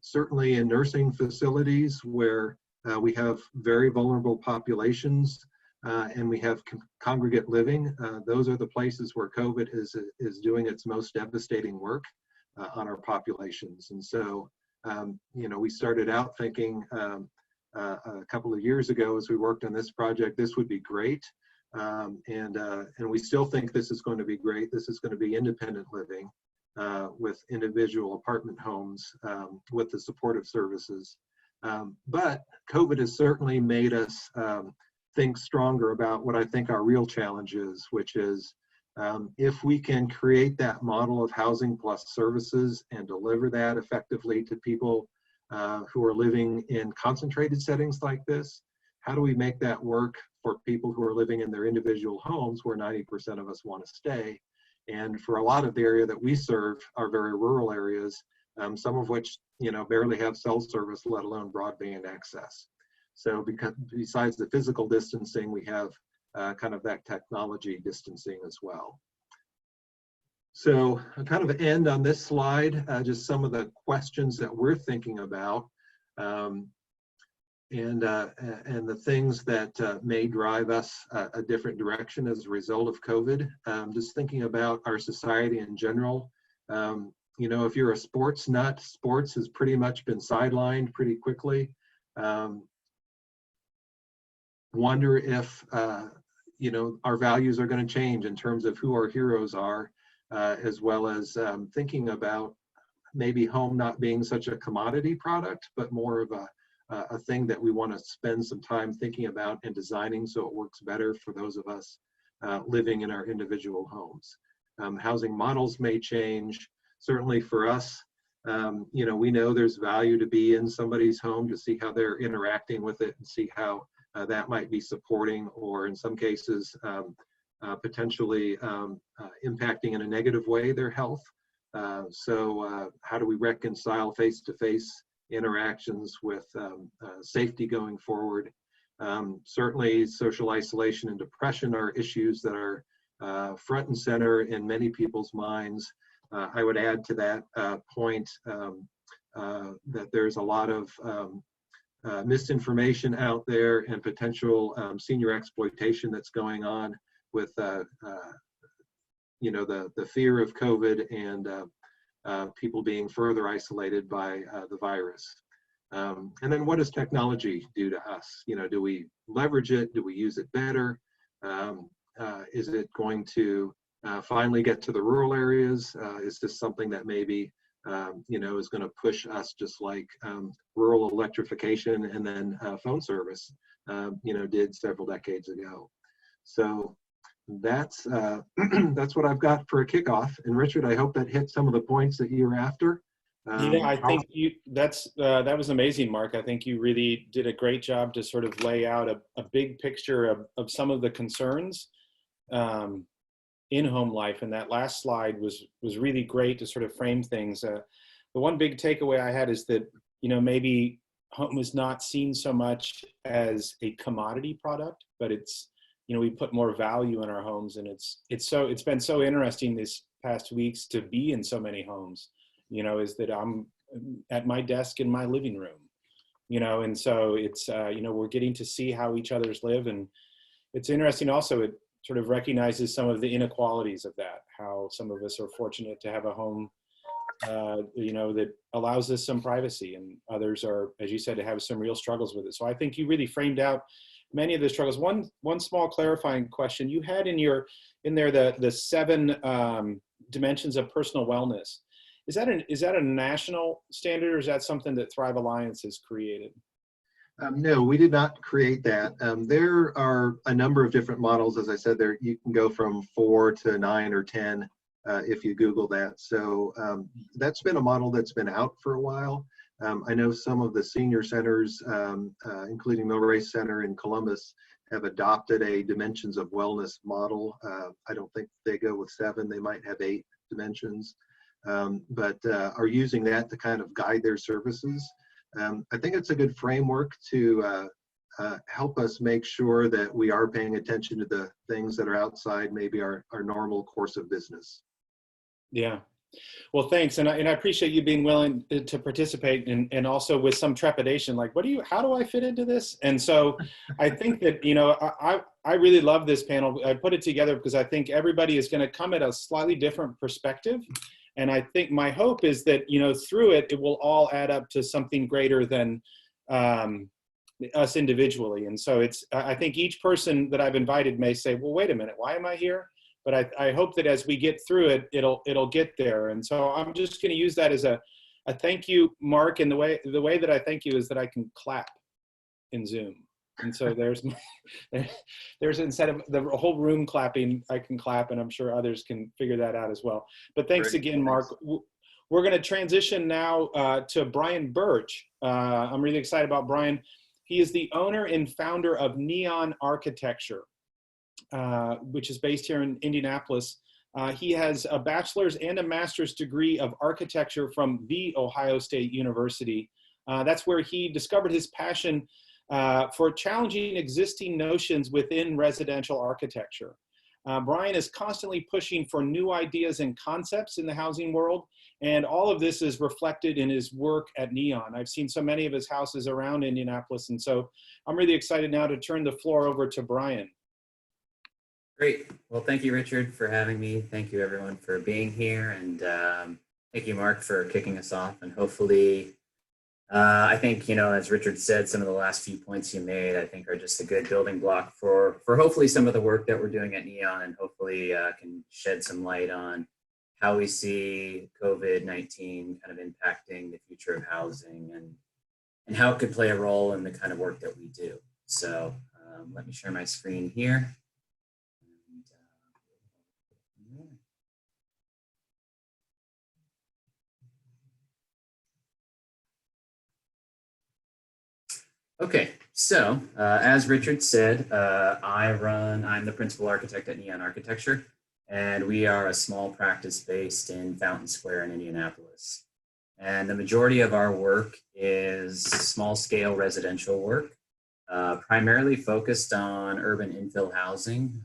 certainly in nursing facilities where we have very vulnerable populations and we have congregate living, those are the places where COVID is doing its most devastating work on our populations. And so, you know, we started out thinking a couple of years ago as we worked on this project, this would be great. And we still think this is going to be great. This is going to be independent living with individual apartment homes with the supportive services. But COVID has certainly made us think stronger about what I think our real challenge is, which is if we can create that model of housing plus services and deliver that effectively to people who are living in concentrated settings like this, how do we make that work for people who are living in their individual homes where 90% of us want to stay? And for a lot of the area that we serve are very rural areas, some of which, you know, barely have cell service, let alone broadband access. So because besides the physical distancing, we have kind of that technology distancing as well. So I kind of end on this slide, just some of the questions that we're thinking about and the things that may drive us a different direction as a result of COVID. Just thinking about our society in general, You know, if you're a sports nut, sports has pretty much been sidelined pretty quickly. Wonder if, you know, our values are going to change in terms of who our heroes are, as well as thinking about maybe home not being such a commodity product, but more of a thing that we want to spend some time thinking about and designing so it works better for those of us living in our individual homes. Housing models may change. Certainly for us, you know, we know there's value to be in somebody's home to see how they're interacting with it and see how that might be supporting, or in some cases, potentially impacting in a negative way their health. So how do we reconcile face-to-face interactions with safety going forward? Certainly social isolation and depression are issues that are front and center in many people's minds. I would add to that point that there's a lot of misinformation out there and potential senior exploitation that's going on with you know, the fear of COVID and people being further isolated by the virus. And then what does technology do to us? You know, do we leverage it? Do we use it better? Is it going to finally get to the rural areas? Is this something that maybe, you know, is going to push us just like rural electrification and then phone service, you know, did several decades ago? So that's that's what I've got for a kickoff. And Richard, I hope that hit some of the points that you were after. Yeah, I think that was amazing, Mark. I think you really did a great job to sort of lay out a big picture of some of the concerns in home life, and that last slide was really great to sort of frame things. The one big takeaway I had is that, you know, maybe home is not seen so much as a commodity product, but it's, you know, we put more value in our homes, and it's been so interesting these past weeks to be in so many homes. You know, is that I'm at my desk in my living room, you know, and so it's you know, we're getting to see how each other's live, and it's interesting also. It sort of recognizes some of the inequalities of that, how some of us are fortunate to have a home, you know, that allows us some privacy, and others are, as you said, to have some real struggles with it. So I think you really framed out many of the struggles. One small clarifying question you had in there, the 7 dimensions of personal wellness. Is that a national standard, or is that something that Thrive Alliance has created? No, we did not create that. There are a number of different models. As I said, there you can go from 4 to 9 or 10 if you Google that. So that's been a model that's been out for a while. I know some of the senior centers, including Millrace Center in Columbus, have adopted a dimensions of wellness model. I don't think they go with 7. They might have 8 dimensions, but are using that to kind of guide their services. I think it's a good framework to help us make sure that we are paying attention to the things that are outside maybe our normal course of business. Yeah. Well, thanks. And I appreciate you being willing to participate, and also with some trepidation, like, how do I fit into this? And so I think that, you know, I really love this panel. I put it together because I think everybody is going to come at a slightly different perspective. And I think my hope is that, you know, through it will all add up to something greater than us individually. And so I think each person that I've invited may say, well, wait a minute, why am I here? But I hope that as we get through it, it'll get there. And so I'm just going to use that as a thank you, Mark. And the way that I thank you is that I can clap in Zoom. And so there's instead of the whole room clapping, I can clap, and I'm sure others can figure that out as well. But thanks Great. again, Mark. We're going to transition now to Brian Burtch. I'm really excited about Brian. He is the owner and founder of Neon Architecture, which is based here in Indianapolis. He has a bachelor's and a master's degree of architecture from The Ohio State University. That's where he discovered his passion for challenging existing notions within residential architecture. Brian is constantly pushing for new ideas and concepts in the housing world, and all of this is reflected in his work at Neon. I've seen so many of his houses around Indianapolis, and so I'm really excited now to turn the floor over to Brian. Great. Well, thank you, Richard, for having me. Thank you, everyone, for being here. And Thank you, Mark, for kicking us off. And hopefully, I think, as Richard said, some of the last few points you made, I think are just a good building block for hopefully some of the work that we're doing at Neon, and hopefully can shed some light on how we see COVID-19 kind of impacting the future of housing and how it could play a role in the kind of work that we do. So let me share my screen here. Okay, so as Richard said, I'm the principal architect at Neon Architecture, and we are a small practice based in Fountain Square in Indianapolis. And the majority of our work is small scale residential work, primarily focused on urban infill housing.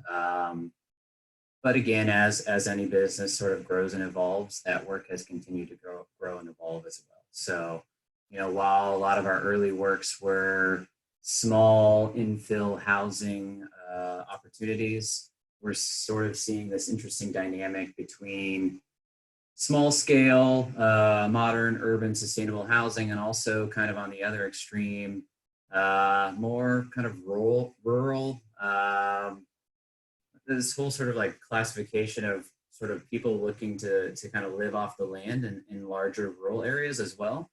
But again, as any business sort of grows and evolves, that work has continued to grow and evolve as well. So, while a lot of our early works were small infill housing opportunities, we're sort of seeing this interesting dynamic between small scale, modern, urban, sustainable housing, and also kind of on the other extreme, more kind of rural, this whole sort of like classification of sort of people looking to kind of live off the land in larger rural areas as well.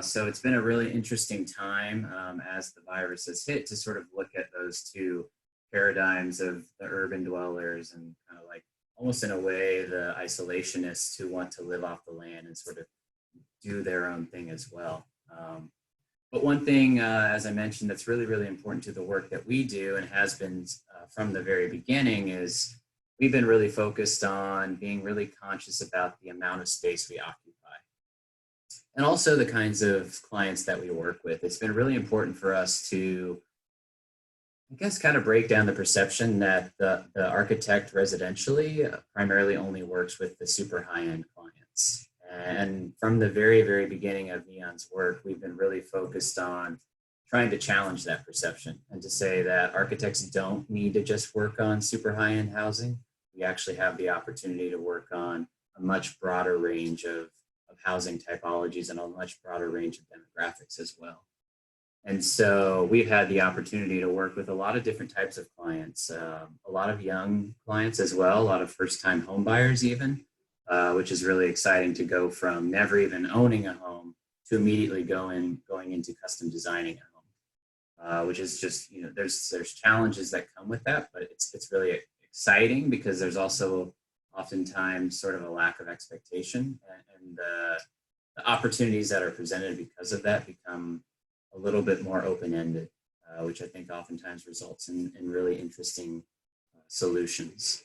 So it's been a really interesting time as the virus has hit to sort of look at those two paradigms of the urban dwellers and kind of like almost in a way the isolationists who want to live off the land and sort of do their own thing as well. But one thing, as I mentioned, that's really, really important to the work that we do and has been from the very beginning is we've been really focused on being really conscious about the amount of space we occupy. And also the kinds of clients that we work with. It's been really important for us to, I guess, kind of break down the perception that the architect residentially primarily only works with the super high-end clients. And from the very, very beginning of Neon's work, we've been really focused on trying to challenge that perception and to say that architects don't need to just work on super high-end housing. We actually have the opportunity to work on a much broader range of housing typologies and a much broader range of demographics as well. And so we've had the opportunity to work with a lot of different types of clients, a lot of young clients as well, a lot of first-time home buyers even, which is really exciting to go from never even owning a home to immediately going into custom designing a home, which is just, there's challenges that come with that, but it's really exciting because there's also oftentimes sort of a lack of expectation, and the opportunities that are presented because of that become a little bit more open-ended, which I think oftentimes results in really interesting solutions.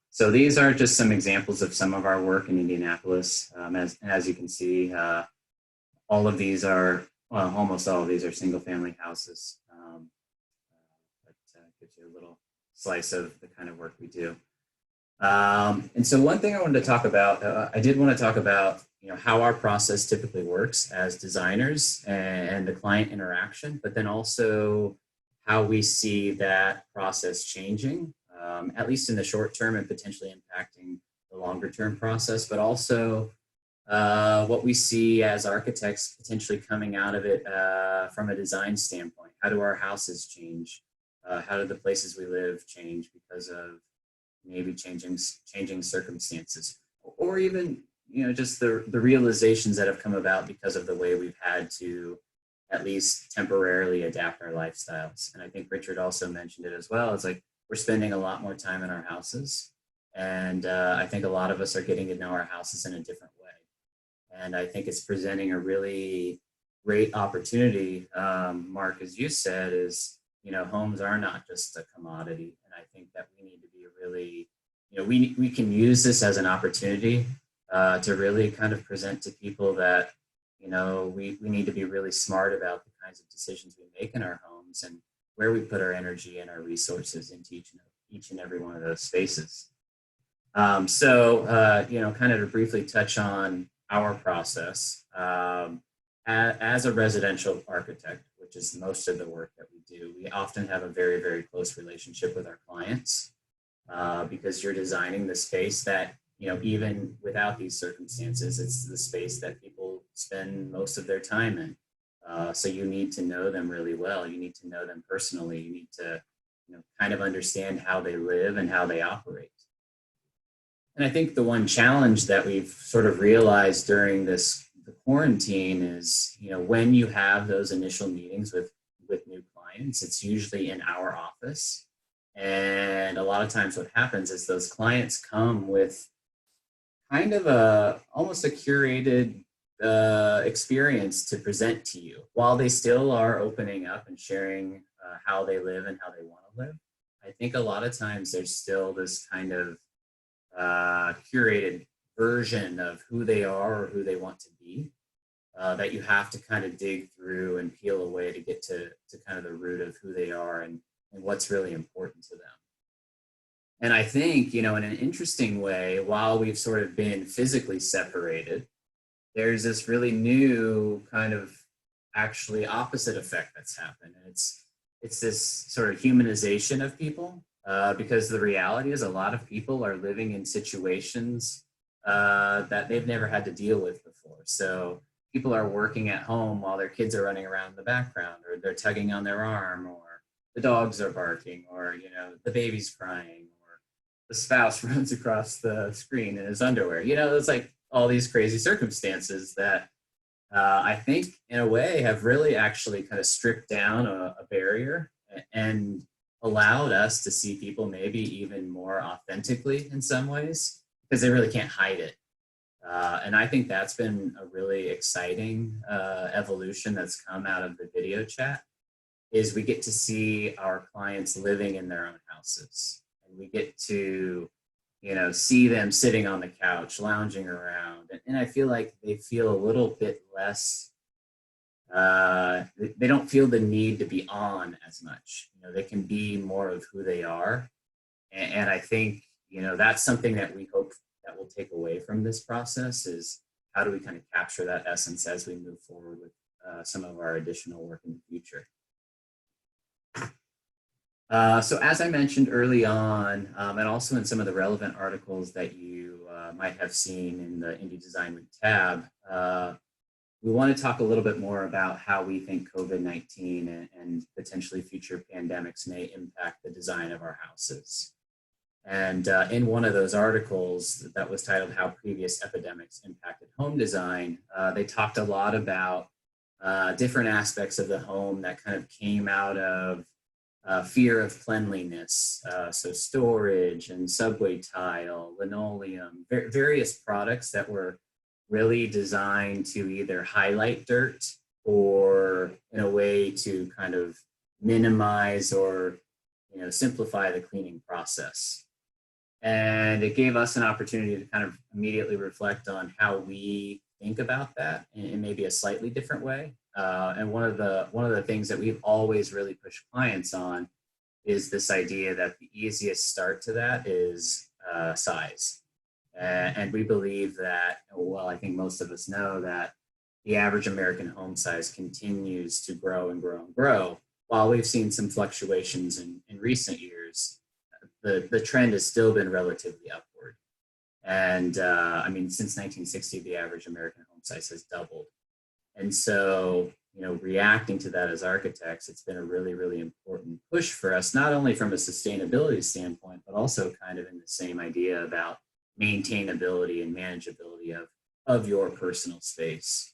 So these are just some examples of some of our work in Indianapolis. As you can see, all of these are, well, almost all of these are single-family houses. That gives you a little slice of the kind of work we do. And so one thing I wanted to talk about, I did want to talk about, how our process typically works as designers and the client interaction, but then also how we see that process changing, at least in the short term and potentially impacting the longer term process, but also what we see as architects potentially coming out of it from a design standpoint. How do our houses change? How do the places we live change because of maybe changing circumstances, or even just the realizations that have come about because of the way we've had to at least temporarily adapt our lifestyles. And I think Richard also mentioned it as well. It's like we're spending a lot more time in our houses, and I think a lot of us are getting to know our houses in a different way. And I think it's presenting a really great opportunity, Mark, as you said, is homes are not just a commodity. And I think that we need to be really, we can use this as an opportunity to really kind of present to people that, we need to be really smart about the kinds of decisions we make in our homes and where we put our energy and our resources into each and every one of those spaces. So, kind of to briefly touch on our process, as a residential architect, which is most of the work that we do, we often have a very, very close relationship with our clients because you're designing the space that, even without these circumstances, it's the space that people spend most of their time in. So you need to know them really well. You need to know them personally. You need to, kind of understand how they live and how they operate. And I think the one challenge that we've sort of realized during the quarantine is, when you have those initial meetings with new clients, it's usually in our office. And a lot of times what happens is those clients come with kind of almost a curated experience to present to you while they still are opening up and sharing how they live and how they want to live. I think a lot of times there's still this kind of curated version of who they are or who they want to be that you have to kind of dig through and peel away to get to kind of the root of who they are and what's really important to them. And I think, in an interesting way, while we've sort of been physically separated, there's this really new kind of actually opposite effect that's happened. And it's this sort of humanization of people because the reality is a lot of people are living in situations that they've never had to deal with before. So people are working at home while their kids are running around in the background, or they're tugging on their arm, or the dogs are barking, or, the baby's crying, or the spouse runs across the screen in his underwear. It's like all these crazy circumstances that I think in a way have really actually kind of stripped down a barrier and allowed us to see people maybe even more authentically in some ways, because they really can't hide it. And I think that's been a really exciting evolution that's come out of the video chat, is we get to see our clients living in their own houses. And we get to, see them sitting on the couch, lounging around. And I feel like they feel a little bit less, they don't feel the need to be on as much. They can be more of who they are. And I think, that's something that we hope that we'll take away from this process, is how do we kind of capture that essence as we move forward with some of our additional work in the future. So as I mentioned early on, and also in some of the relevant articles that you might have seen in the Indy Design Week tab, we want to talk a little bit more about how we think COVID-19 and potentially future pandemics may impact the design of our houses. And in one of those articles that was titled How Previous Epidemics Impacted Home Design, they talked a lot about different aspects of the home that kind of came out of fear of cleanliness, so storage and subway tile, linoleum, various products that were really designed to either highlight dirt or in a way to kind of minimize or simplify the cleaning process. And it gave us an opportunity to kind of immediately reflect on how we think about that in maybe a slightly different way. And one of the things that we've always really pushed clients on is this idea that the easiest start to that is size. And we believe that, well, I think most of us know that the average American home size continues to grow and grow and grow. While we've seen some fluctuations in recent years, the trend has still been relatively upward. And since 1960, the average American home size has doubled. And so, reacting to that as architects, it's been a really, really important push for us, not only from a sustainability standpoint, but also kind of in the same idea about maintainability and manageability of your personal space.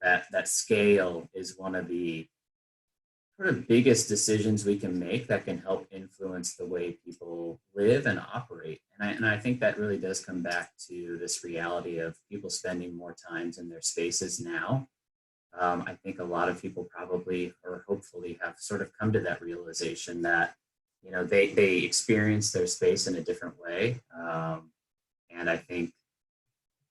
That scale is one of the sort of biggest decisions we can make that can help influence the way people live and operate. And I think that really does come back to this reality of people spending more time in their spaces now. I think a lot of people probably or hopefully have sort of come to that realization that, they experience their space in a different way. And I think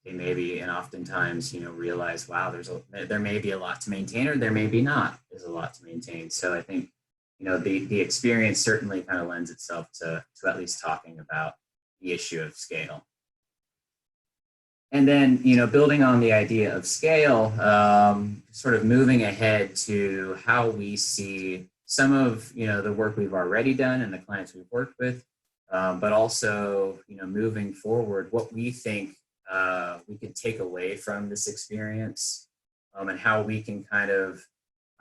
they maybe, and oftentimes, realize, wow, there may be a lot to maintain, or there may be not is a lot to maintain. So I think, the experience certainly kind of lends itself to at least talking about the issue of scale. And then, building on the idea of scale, sort of moving ahead to how we see some of, the work we've already done and the clients we've worked with, but also, moving forward, what we think we can take away from this experience, and how we can kind of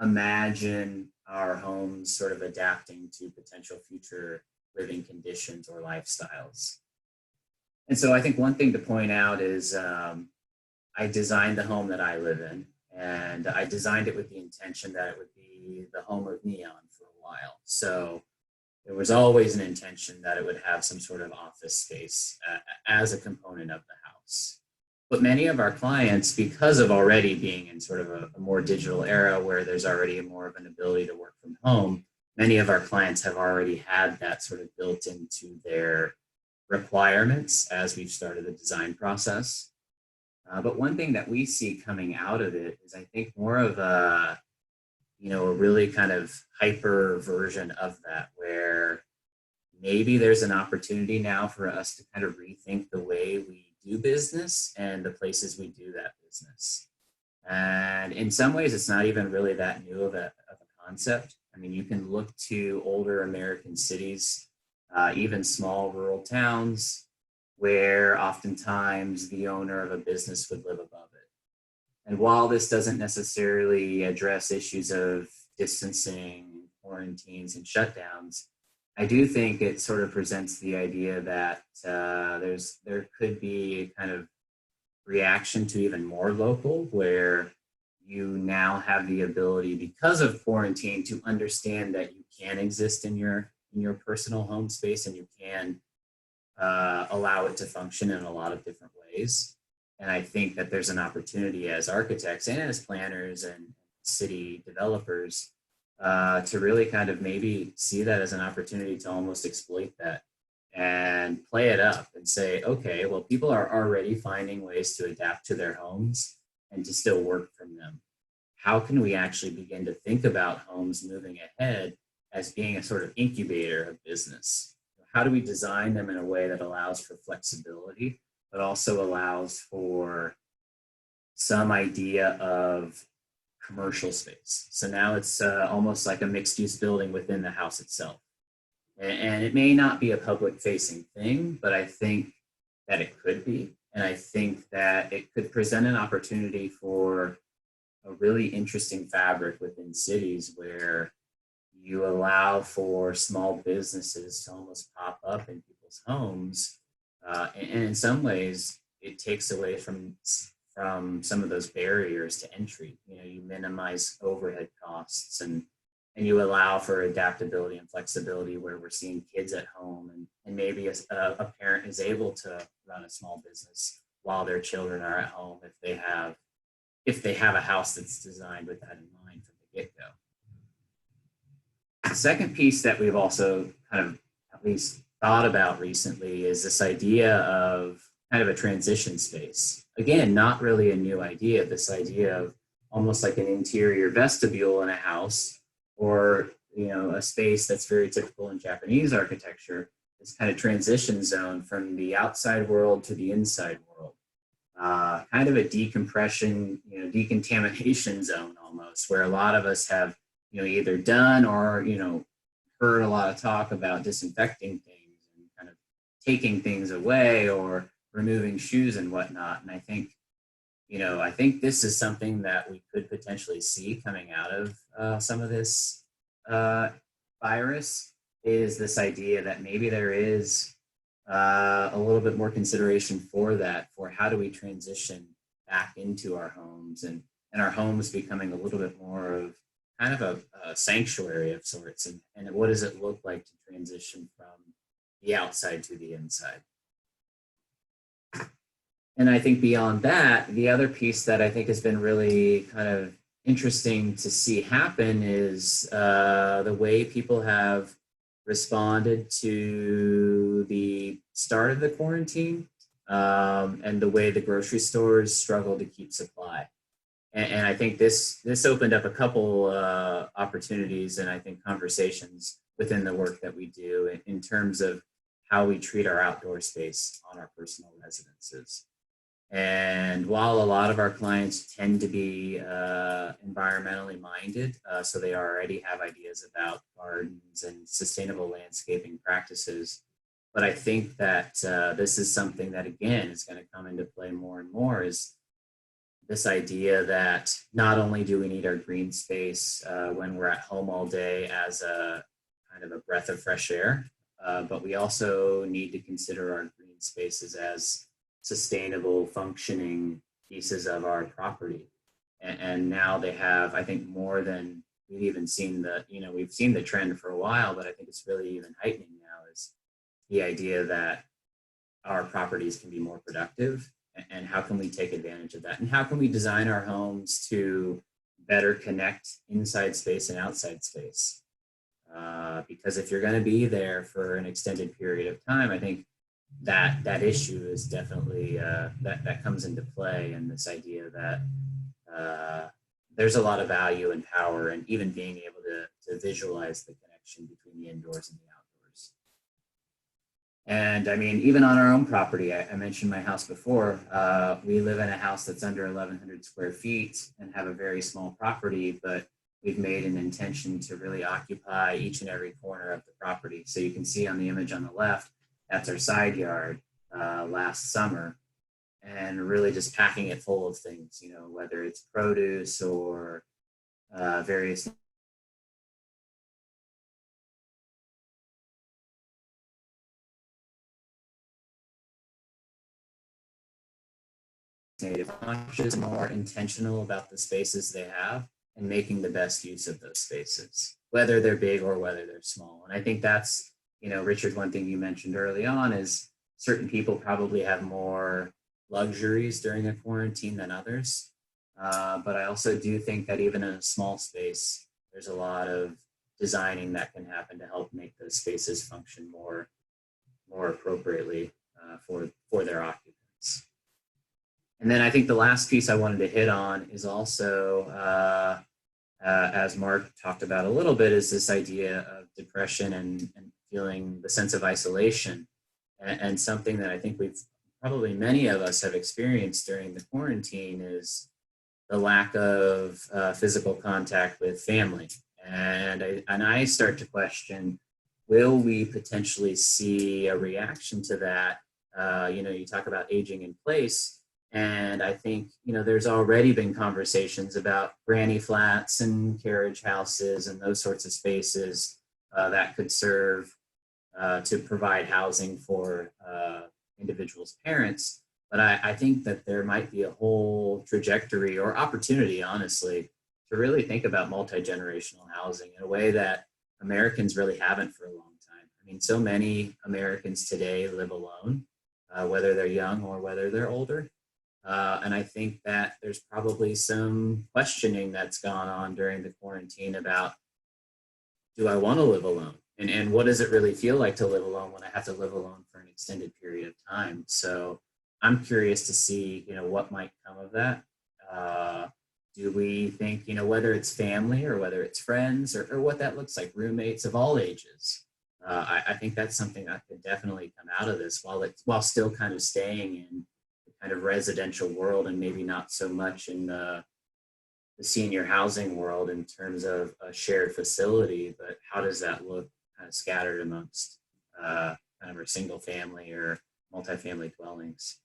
imagine our homes sort of adapting to potential future living conditions or lifestyles. And so I think one thing to point out is I designed the home that I live in, and I designed it with the intention that it would be the home of Neon for a while. So there was always an intention that it would have some sort of office space as a component of the house. But many of our clients, because of already being in sort of a more digital era where there's already more of an ability to work from home, many of our clients have already had that sort of built into their requirements as we've started the design process. But one thing that we see coming out of it is, I think, more of a really kind of hyper version of that, where maybe there's an opportunity now for us to kind of rethink the way we do business and the places we do that business. And in some ways, it's not even really that new of a concept. I mean, you can look to older American cities, even small rural towns, where oftentimes the owner of a business would live above it. And while this doesn't necessarily address issues of distancing, quarantines, and shutdowns, I do think it sort of presents the idea that there could be a kind of reaction to even more local, where you now have the ability, because of quarantine, to understand that you can exist in your personal home space, and you can allow it to function in a lot of different ways. And I think that there's an opportunity as architects and as planners and city developers to really kind of maybe see that as an opportunity to almost exploit that and play it up and say, okay, well, people are already finding ways to adapt to their homes and to still work from them. How can we actually begin to think about homes moving ahead as being a sort of incubator of business? How do we design them in a way that allows for flexibility, but also allows for some idea of commercial space? So now it's almost like a mixed-use building within the house itself. And it may not be a public-facing thing, but I think that it could be. And I think that it could present an opportunity for a really interesting fabric within cities where you allow for small businesses to almost pop up in people's homes. And in some ways, it takes away from some of those barriers to entry. You minimize overhead costs, and you allow for adaptability and flexibility, where we're seeing kids at home, and maybe a parent is able to run a small business while their children are at home if they have a house that's designed with that in mind from the get-go. The second piece that we've also kind of at least thought about recently is this idea of kind of a transition space. Again, not really a new idea, this idea of almost like an interior vestibule in a house, or a space that's very typical in Japanese architecture, this kind of transition zone from the outside world to the inside world. Kind of a decompression, decontamination zone almost, where a lot of us have either done or, heard a lot of talk about disinfecting things and kind of taking things away or removing shoes and whatnot. And I think this is something that we could potentially see coming out of some of this virus, is this idea that maybe there is a little bit more consideration for how do we transition back into our homes, and our homes becoming a little bit more of kind of a sanctuary of sorts, and what does it look like to transition from the outside to the inside. And I think beyond that, the other piece that I think has been really kind of interesting to see happen is the way people have responded to the start of the quarantine, and the way the grocery stores struggle to keep supply. And I think this opened up a couple opportunities, and I think conversations within the work that we do in terms of how we treat our outdoor space on our personal residences. And while a lot of our clients tend to be environmentally minded, so they already have ideas about gardens and sustainable landscaping practices, But I think that this is something that, again, is going to come into play more and more, is this idea that not only do we need our green space when we're at home all day as a kind of a breath of fresh air, but we also need to consider our green spaces as sustainable, functioning pieces of our property. And now they have, I think, more than we've even seen we've seen the trend for a while, but I think it's really even heightening now, is the idea that our properties can be more productive, and how can we take advantage of that? And how can we design our homes to better connect inside space and outside space? Because if you're going to be there for an extended period of time, I think that issue is definitely, that comes into play, and this idea that there's a lot of value and power in even being able to visualize the connection between the indoors and the outdoors. And I mean, even on our own property, I mentioned my house before. We live in a house that's under 1,100 square feet and have a very small property, but we've made an intention to really occupy each and every corner of the property. So you can see on the image on the left, that's our side yard last summer, and really just packing it full of things, whether it's produce or various native conscious, more intentional about the spaces they have and making the best use of those spaces, whether they're big or whether they're small. And I think that's, Richard, one thing you mentioned early on is certain people probably have more luxuries during a quarantine than others. But I also do think that even in a small space, there's a lot of designing that can happen to help make those spaces function more appropriately for their occupants. And then I think the last piece I wanted to hit on is also, as Mark talked about a little bit, is this idea of depression and feeling the sense of isolation, and something that I think probably many of us have experienced during the quarantine is the lack of physical contact with family. And I start to question, will we potentially see a reaction to that? You talk about aging in place. And I think, there's already been conversations about granny flats and carriage houses and those sorts of spaces that could serve to provide housing for individuals' parents. But I think that there might be a whole trajectory or opportunity, honestly, to really think about multi-generational housing in a way that Americans really haven't for a long time. I mean, so many Americans today live alone, whether they're young or whether they're older. And I think that there's probably some questioning that's gone on during the quarantine about, do I want to live alone? And what does it really feel like to live alone when I have to live alone for an extended period of time? So I'm curious to see, what might come of that. Do we think, whether it's family or whether it's friends or what that looks like, roommates of all ages? I think that's something that could definitely come out of this while still kind of staying in the kind of residential world and maybe not so much in the senior housing world in terms of a shared facility, but how does that look kind of scattered amongst kind of our single family or multifamily dwellings?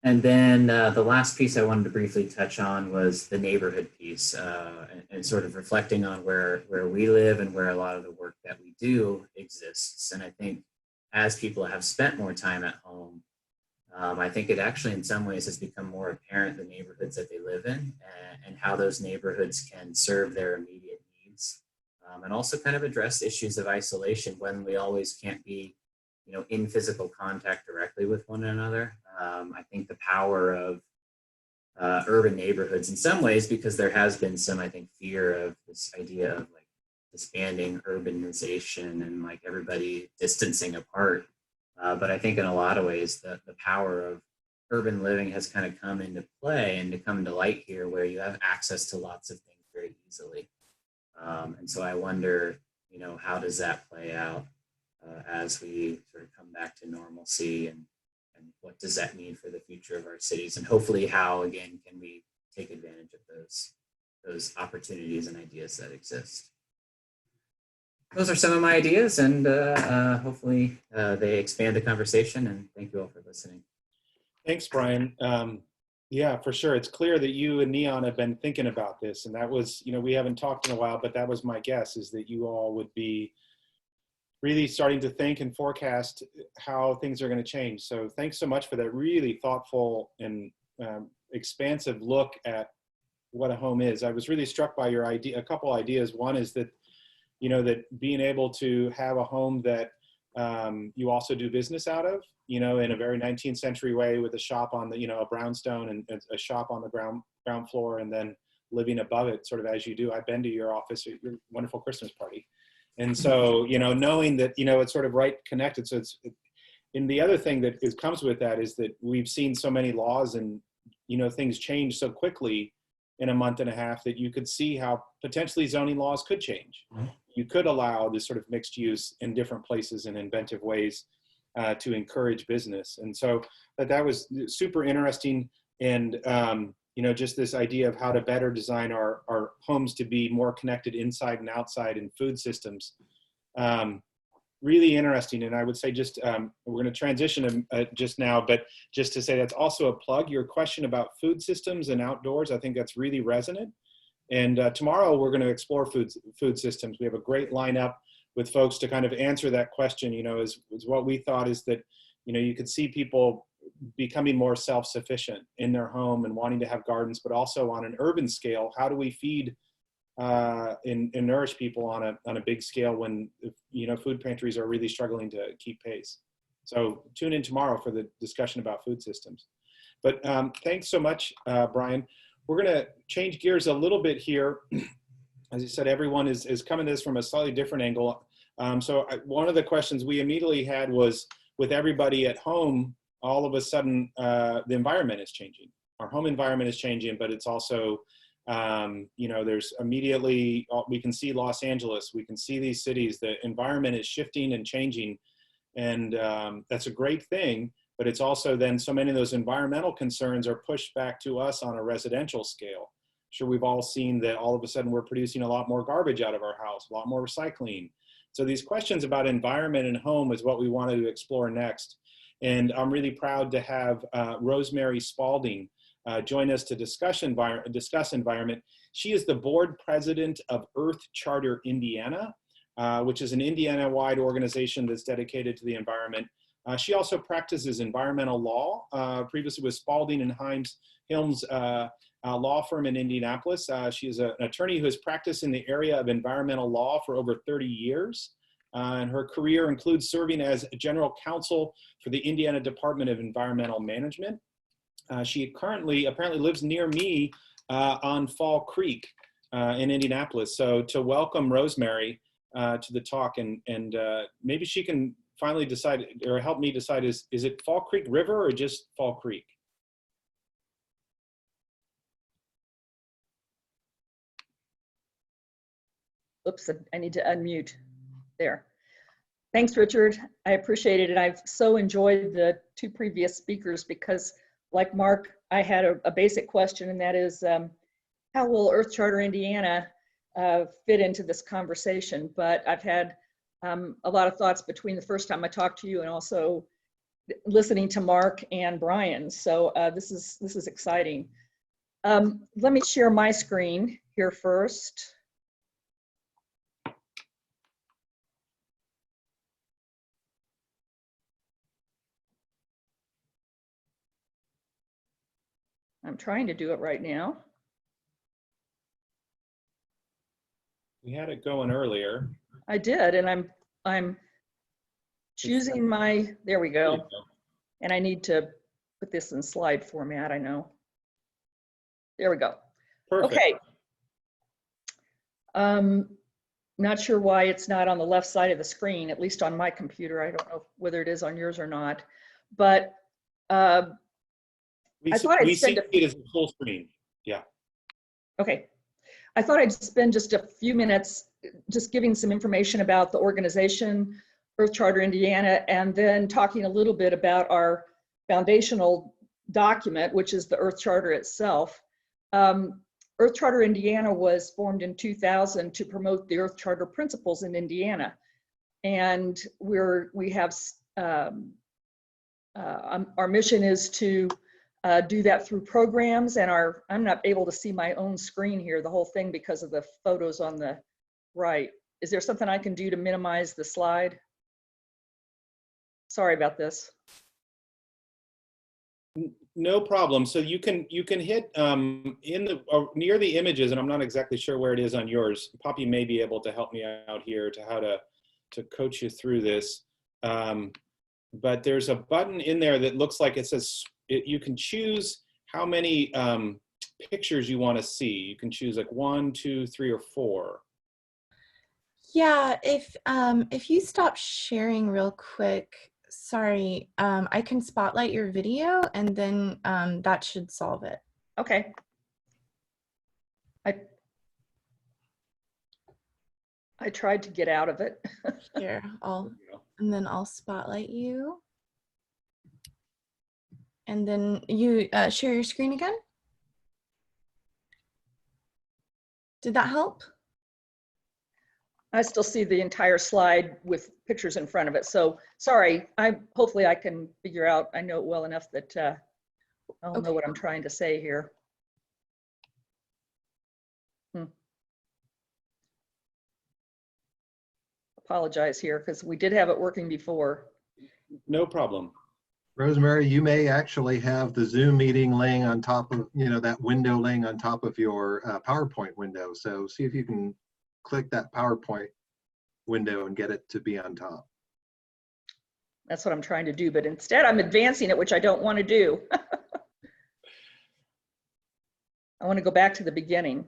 And then the last piece I wanted to briefly touch on was the neighborhood piece, and sort of reflecting on where we live and where a lot of the work that we do exists. And I think as people have spent more time at home, I think it actually in some ways has become more apparent the neighborhoods that they live in and how those neighborhoods can serve their immediate needs, and also kind of address issues of isolation when we always can't be in physical contact directly with one another. I think the power of urban neighborhoods in some ways, because there has been some, I think, fear of this idea of like disbanding urbanization and like everybody distancing apart. But I think in a lot of ways, the power of urban living has kind of come into play and to come to light here where you have access to lots of things very easily. And so I wonder, how does that play out as we sort of come back to normalcy, and what does that mean for the future of our cities? And hopefully how, again, can we take advantage of those opportunities and ideas that exist? those are some of my ideas, and hopefully they expand the conversation, and thank you all for listening. Thanks, Brian. Yeah, for sure. It's clear that you and Neon have been thinking about this, and that was, we haven't talked in a while, but that was my guess, is that you all would be really starting to think and forecast how things are going to change. So thanks so much for that really thoughtful and expansive look at what a home is. I was really struck by your idea, a couple ideas. One is that, that being able to have a home that you also do business out of, in a very 19th century way, with a shop on the, a brownstone and a shop on the ground floor, and then living above it, sort of as you do. I've been to your office at your wonderful Christmas party. And so, knowing that, it's sort of right connected. So and the other thing that comes with that is that we've seen so many laws and, things change so quickly in a month and a half, that you could see how potentially zoning laws could change. You could allow this sort of mixed use in different places in inventive ways to encourage business. And so that was super interesting. And, just this idea of how to better design our homes to be more connected inside and outside in food systems. Really interesting. And I would say just, we're going to transition just now, but just to say that's also a plug. Your question about food systems and outdoors, I think that's really resonant. And tomorrow we're going to explore food systems. We have a great lineup with folks to kind of answer that question, is what we thought is that, you could see people becoming more self-sufficient in their home and wanting to have gardens, but also on an urban scale. How do we feed and nourish people on a big scale when, food pantries are really struggling to keep pace? So tune in tomorrow for the discussion about food systems. But thanks so much, Brian. We're going to change gears a little bit here. As you said, everyone is coming at this from a slightly different angle. One of the questions we immediately had was, with everybody at home, all of a sudden, the environment is changing. Our home environment is changing, but it's also, there's immediately, we can see Los Angeles, we can see these cities, the environment is shifting and changing. And that's a great thing, but it's also then so many of those environmental concerns are pushed back to us on a residential scale. Sure, we've all seen that all of a sudden we're producing a lot more garbage out of our house, a lot more recycling. So these questions about environment and home is what we wanted to explore next. And I'm really proud to have Rosemary Spalding join us to discuss environment. She is the board president of Earth Charter Indiana, which is an Indiana-wide organization that's dedicated to the environment. She also practices environmental law, previously with Spalding and Hilms law firm in Indianapolis. She is an attorney who has practiced in the area of environmental law for over 30 years. And her career includes serving as general counsel for the Indiana Department of Environmental Management. She currently apparently lives near me on Fall Creek in Indianapolis. So to welcome Rosemary to the talk, and maybe she can finally decide, or help me decide, is it Fall Creek River or just Fall Creek? Oops, I need to unmute. There. Thanks, Richard. I appreciate it. And I've so enjoyed the two previous speakers because, like Mark, I had a basic question, and that is, how will Earth Charter Indiana fit into this conversation? But I've had a lot of thoughts between the first time I talked to you and also listening to Mark and Brian. So this is exciting. Let me share my screen here first. I'm trying to do it right now. We had it going earlier. I did, and I'm choosing my, there we go. And I need to put this in slide format, I know. There we go. Perfect. Okay. Not sure why it's not on the left side of the screen, at least on my computer. I don't know whether it is on yours or not, but I thought I'd spend it as a full screen. Yeah. Okay. I thought I'd spend just a few minutes just giving some information about the organization, Earth Charter Indiana, and then talking a little bit about our foundational document, which is the Earth Charter itself. Earth Charter Indiana was formed in 2000 to promote the Earth Charter principles in Indiana. And we have, our mission is to do that through programs, and I'm not able to see my own screen here, the whole thing, because of the photos on the right. Is there something I can do to minimize the slide? Sorry about this. No problem. So you can hit in the near the images, and I'm not exactly sure where it is on yours. Poppy may be able to help me out here to how to coach you through this. But there's a button in there that looks like it says you can choose how many pictures you want to see. You can choose like 1, 2, 3, or 4. Yeah, if you stop sharing real quick, sorry, I can spotlight your video, and then that should solve it. Okay. I tried to get out of it. Here, and then I'll spotlight you. And then you share your screen again. Did that help? I still see the entire slide with pictures in front of it. So sorry, hopefully I can figure out, I know it well enough that I'll know what I'm trying to say here. Apologize here, because we did have it working before. No problem. Rosemary, you may actually have the Zoom meeting laying on top of, that window laying on top of your PowerPoint window. So see if you can click that PowerPoint window and get it to be on top. That's what I'm trying to do, but instead I'm advancing it, which I don't want to do. I want to go back to the beginning.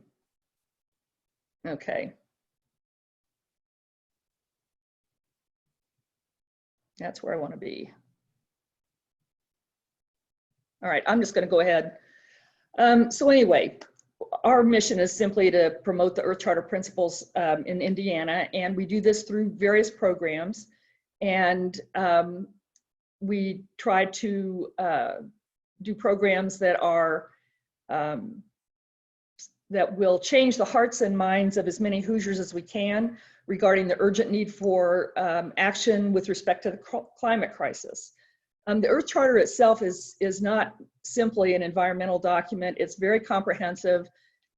Okay. That's where I want to be. All right, I'm just going to go ahead. So anyway, our mission is simply to promote the Earth Charter principles in Indiana, and we do this through various programs. And we try to do programs that are that will change the hearts and minds of as many Hoosiers as we can regarding the urgent need for action with respect to the climate crisis. The Earth Charter itself is not simply an environmental document. It's very comprehensive. It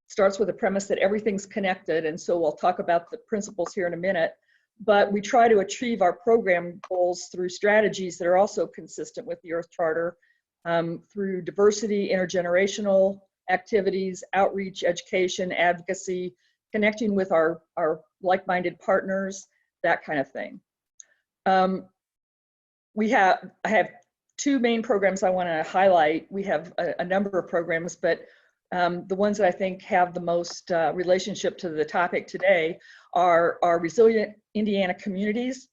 starts with the premise that everything's connected, and so we'll talk about the principles here in a minute. But we try to achieve our program goals through strategies that are also consistent with the Earth Charter, through diversity, intergenerational activities, outreach, education, advocacy, connecting with our like-minded partners, that kind of thing. I have two main programs I want to highlight. We have a number of programs, but the ones that I think have the most relationship to the topic today are our resilient Indiana communities.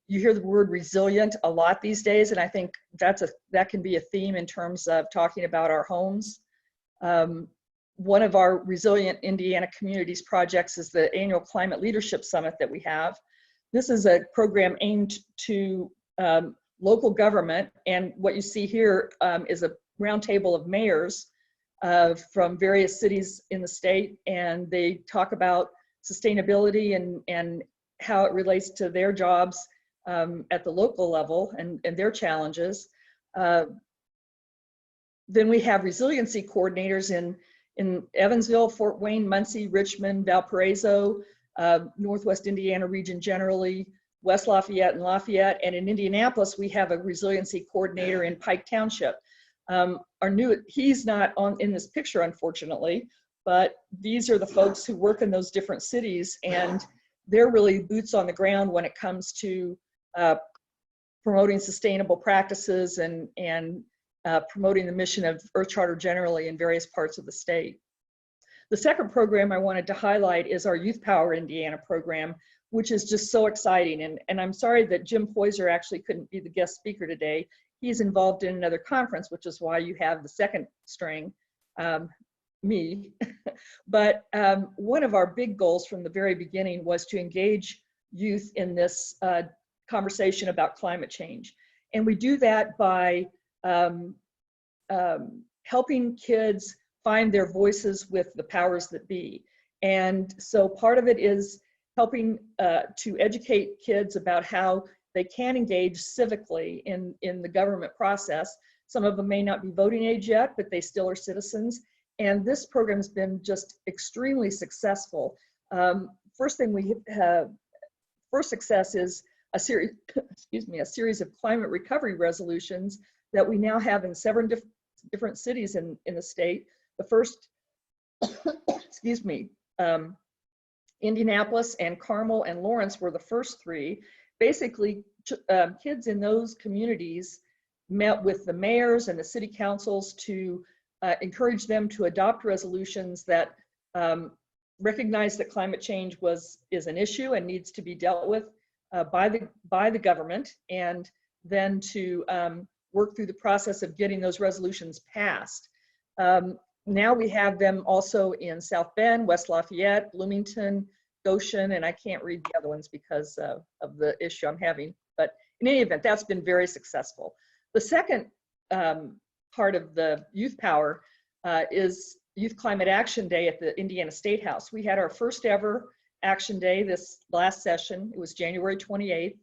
You hear the word resilient a lot these days, and I think that can be a theme in terms of talking about our homes. One of our Resilient Indiana Communities projects is the annual Climate Leadership Summit that we have. This is a program aimed to local government, and what you see here is a roundtable of mayors from various cities in the state, and they talk about sustainability and how it relates to their jobs at the local level and their challenges. Then we have resiliency coordinators in Evansville, Fort Wayne, Muncie, Richmond, Valparaiso, Northwest Indiana region generally, West Lafayette and Lafayette, and in Indianapolis, we have a resiliency coordinator in Pike Township. He's not in this picture, unfortunately, but these are the folks who work in those different cities, and they're really boots on the ground when it comes to promoting sustainable practices and promoting the mission of Earth Charter generally in various parts of the state. The second program I wanted to highlight is our Youth Power Indiana program, which is just so exciting. And I'm sorry that Jim Poyser actually couldn't be the guest speaker today. He's involved in another conference, which is why you have the second string, me. But one of our big goals from the very beginning was to engage youth in this conversation about climate change. And we do that by helping kids find their voices with the powers that be. And so part of it is helping to educate kids about how they can engage civically in the government process. Some of them may not be voting age yet, but they still are citizens. And this program has been just extremely successful. First thing we have, first success is a series, excuse me, a series of climate recovery resolutions that we now have in 7 different cities in the state. The first, excuse me, Indianapolis and Carmel and Lawrence were the first 3. Basically, kids in those communities met with the mayors and the city councils to encourage them to adopt resolutions that recognize that climate change is an issue and needs to be dealt with by the government, and then to work through the process of getting those resolutions passed. Now we have them also in South Bend, West Lafayette, Bloomington, Goshen, and I can't read the other ones because of the issue I'm having. But in any event, that's been very successful. The second part of the youth power is Youth Climate Action Day at the Indiana State House. We had our first ever Action Day this last session. It was January 28th.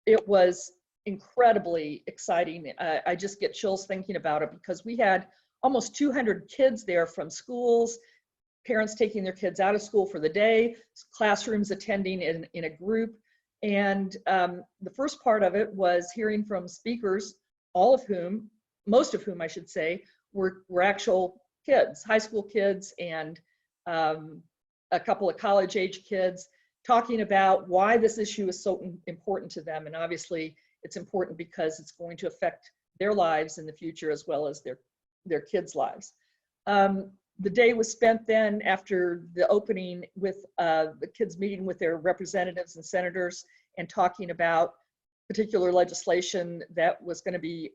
It was incredibly exciting. I just get chills thinking about it because we had almost 200 kids there from schools, parents taking their kids out of school for the day, classrooms attending in a group. And the first part of it was hearing from speakers, all of whom, most of whom I should say, were actual kids, high school kids, and a couple of college age kids, talking about why this issue is so important to them. And obviously it's important because it's going to affect their lives in the future as well as their kids' lives. The day was spent then after the opening with the kids meeting with their representatives and senators and talking about particular legislation that was going to be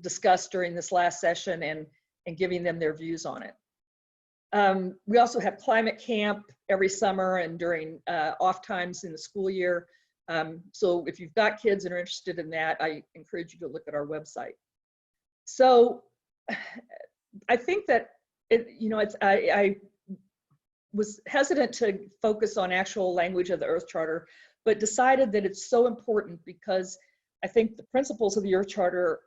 discussed during this last session and giving them their views on it. We also have climate camp every summer and during off times in the school year. So if you've got kids and are interested in that, I encourage you to look at our website. So I think that I was hesitant to focus on actual language of the Earth Charter, but decided that it's so important because I think the principles of the Earth Charter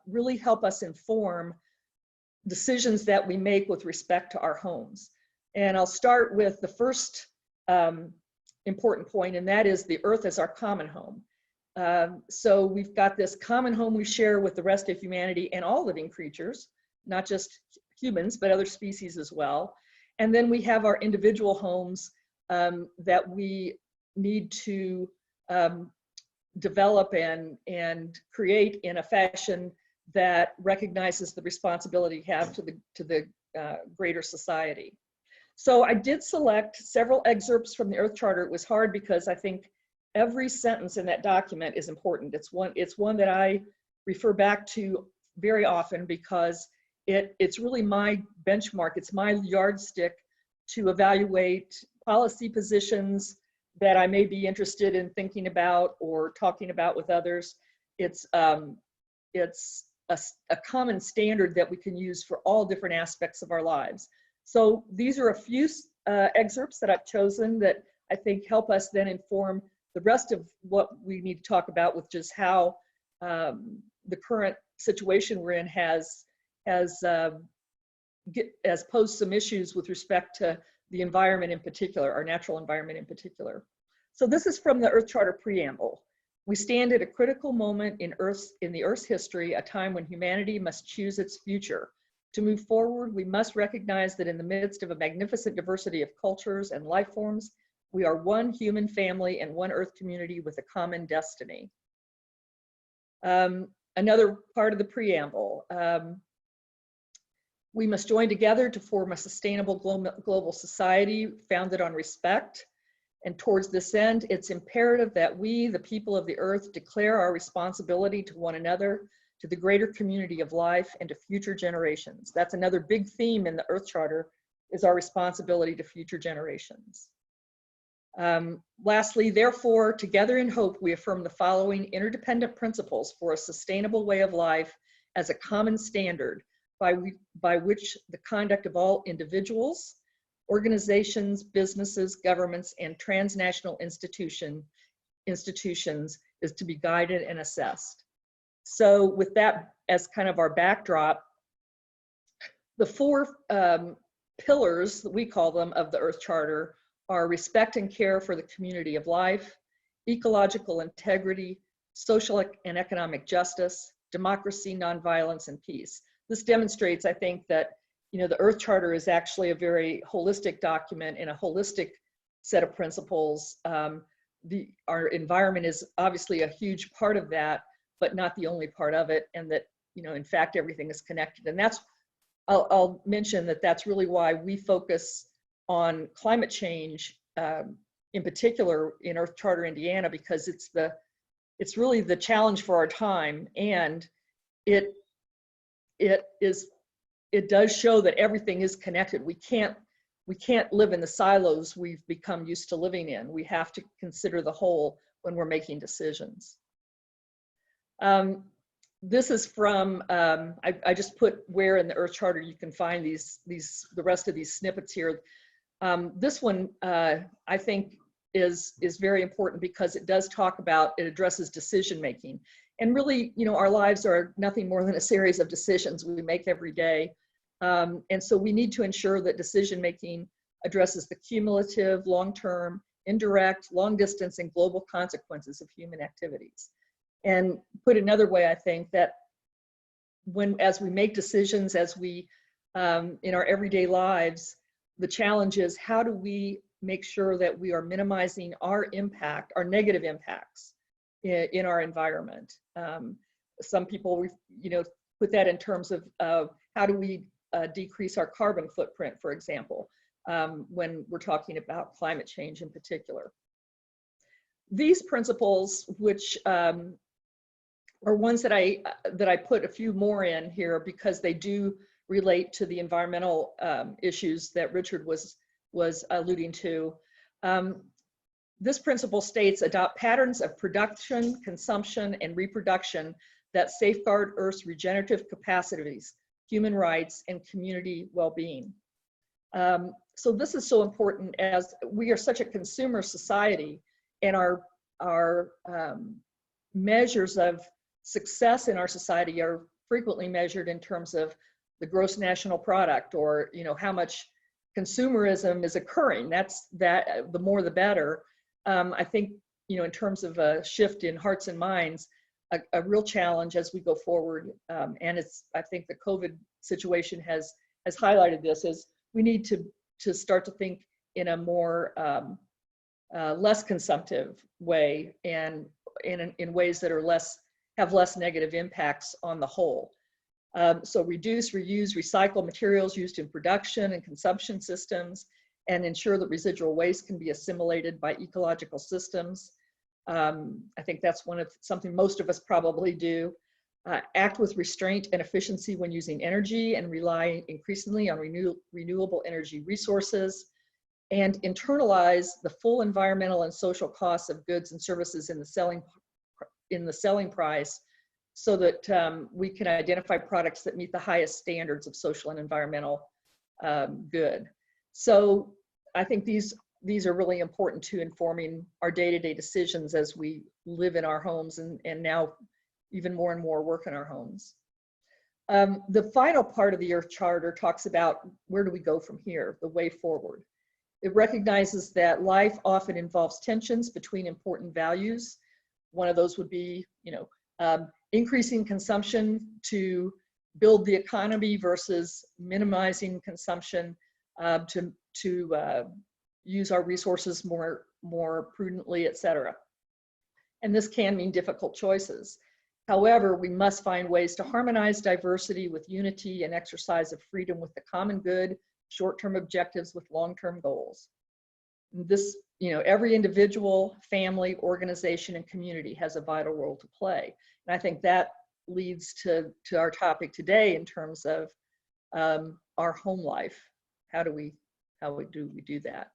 really help us inform decisions that we make with respect to our homes. And I'll start with the first important point, and that is the Earth as our common home. So we've got this common home we share with the rest of humanity and all living creatures, not just humans, but other species as well. And then we have our individual homes that we need to develop and create in a fashion that recognizes the responsibility we have to the greater society. So I did select several excerpts from the Earth Charter. It was hard because I think every sentence in that document is important. It's one that I refer back to very often because it's really my benchmark. It's my yardstick to evaluate policy positions that I may be interested in thinking about or talking about with others. It's a common standard that we can use for all different aspects of our lives. So these are a few excerpts that I've chosen that I think help us then inform the rest of what we need to talk about, with just how the current situation we're in has posed some issues with respect to the environment in particular, our natural environment in particular. So this is from the Earth Charter Preamble. We stand at a critical moment in the Earth's history, a time when humanity must choose its future. To move forward, we must recognize that in the midst of a magnificent diversity of cultures and life forms, we are one human family and one Earth community with a common destiny. Another part of the preamble. We must join together to form a sustainable global society founded on respect. And towards this end, it's imperative that we, the people of the Earth, declare our responsibility to one another, to the greater community of life, and to future generations. That's another big theme in the Earth Charter, is our responsibility to future generations. Lastly, therefore, together in hope, we affirm the following interdependent principles for a sustainable way of life as a common standard. by which the conduct of all individuals, organizations, businesses, governments, and transnational institutions is to be guided and assessed. So with that as kind of our backdrop, the four pillars, we call them, of the Earth Charter are respect and care for the community of life, ecological integrity, social and economic justice, democracy, nonviolence, and peace. This demonstrates, I think, that the Earth Charter is actually a very holistic document and a holistic set of principles. Our environment is obviously a huge part of that, but not the only part of it, and that, in fact, everything is connected. And that's, I'll mention that that's really why we focus on climate change, in particular in Earth Charter Indiana, because it's really the challenge for our time, and it does show that everything is connected. We can't live in the silos we've become used to living in. We have to consider the whole when we're making decisions. This is from, I just put where in the Earth Charter you can find the rest of these snippets here. This one, I think, is very important because it does talk about, it addresses decision making. And really, our lives are nothing more than a series of decisions we make every day. And so we need to ensure that decision making addresses the cumulative, long-term, indirect, long-distance, and global consequences of human activities. And put another way, I think that as we make decisions, as we, in our everyday lives, the challenge is, how do we make sure that we are minimizing our impact, our negative impacts in our environment? Some people, put that in terms of how do we decrease our carbon footprint, for example, when we're talking about climate change in particular. These principles, which are ones that I put a few more in here because they do relate to the environmental issues that Richard was alluding to. This principle states, adopt patterns of production, consumption, and reproduction that safeguard Earth's regenerative capacities, human rights, and community well-being. So this is so important, as we are such a consumer society, and our measures of success in our society are frequently measured in terms of the gross national product, or how much consumerism is occurring. The more the better. I think in terms of a shift in hearts and minds, a real challenge as we go forward, and I think the COVID situation has highlighted this, is we need to start to think in a more less consumptive way, and in ways that are have less negative impacts on the whole. So reduce, reuse, recycle materials used in production and consumption systems, and ensure that residual waste can be assimilated by ecological systems. I think that's something most of us probably do. Act with restraint and efficiency when using energy, and rely increasingly on renewable energy resources, and internalize the full environmental and social costs of goods and services in the selling price, so that we can identify products that meet the highest standards of social and environmental good. So I think these are really important to informing our day-to-day decisions as we live in our homes, and now even more and more work in our homes. The final part of the Earth Charter talks about, where do we go from here, the way forward. It recognizes that life often involves tensions between important values. One of those would be, increasing consumption to build the economy versus minimizing consumption to use our resources more prudently, etc. And this can mean difficult choices. However, we must find ways to harmonize diversity with unity, and exercise of freedom with the common good, short-term objectives with long-term goals. This, every individual, family, organization, and community has a vital role to play. And I think that leads to our topic today in terms of our home life. How do we do that?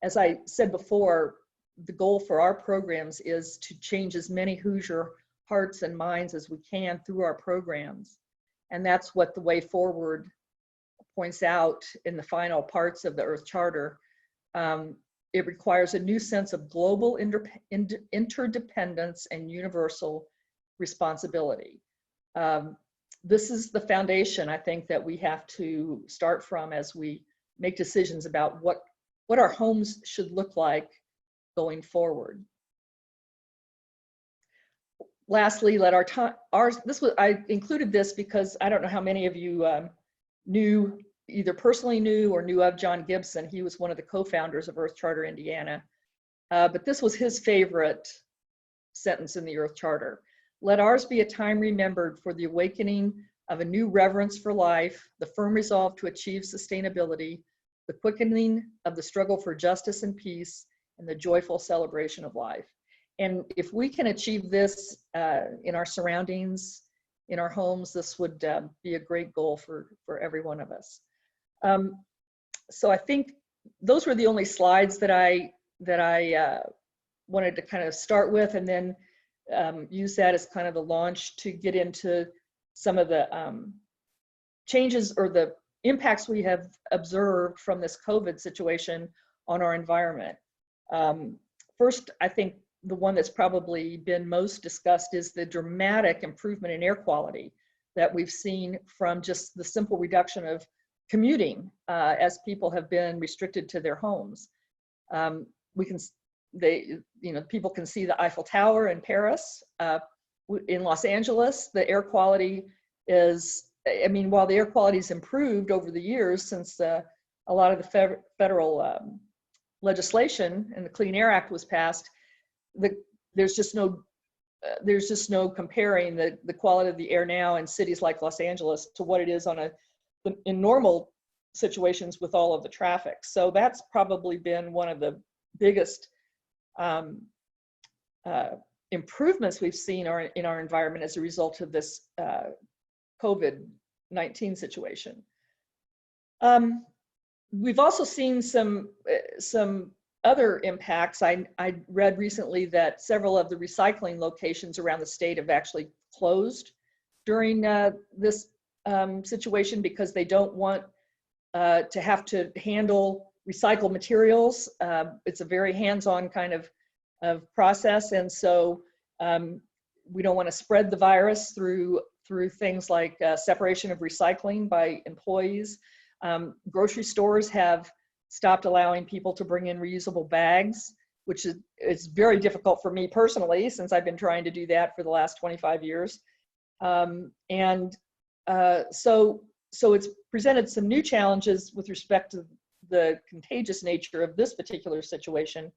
As I said before, the goal for our programs is to change as many Hoosier hearts and minds as we can through our programs. And that's what the way forward points out in the final parts of the Earth Charter. It requires a new sense of global interdependence and universal responsibility. This is the foundation, I think, that we have to start from as we make decisions about what our homes should look like going forward. Lastly, I included this because I don't know how many of you either personally knew or knew of John Gibson. He was one of the co-founders of Earth Charter Indiana. But this was his favorite sentence in the Earth Charter. Let ours be a time remembered for the awakening of a new reverence for life, the firm resolve to achieve sustainability, the quickening of the struggle for justice and peace, and the joyful celebration of life. And if we can achieve this in our surroundings, in our homes, this would be a great goal for every one of us. So I think those were the only slides that I wanted to kind of start with, and then use that as kind of the launch to get into some of the changes or the impacts we have observed from this COVID situation on our environment. First, I think the one that's probably been most discussed is the dramatic improvement in air quality that we've seen from just the simple reduction of commuting as people have been restricted to their homes. People can see the Eiffel Tower in Paris. In Los Angeles, the air quality is, while the air quality's improved over the years since a lot of the federal legislation and the Clean Air Act was passed, there's just no comparing the quality of the air now in cities like Los Angeles to what it is in normal situations with all of the traffic. So that's probably been one of the biggest improvements we've seen in our environment as a result of this COVID-19 situation. We've also seen some other impacts. I read recently that several of the recycling locations around the state have actually closed during this situation because they don't want to have to handle recycled materials. It's a very hands-on kind of process, and so we don't want to spread the virus through things like separation of recycling by employees. Grocery stores have stopped allowing people to bring in reusable bags, which is very difficult for me personally, since I've been trying to do that for the last 25 years. So it's presented some new challenges with respect to the contagious nature of this particular situation,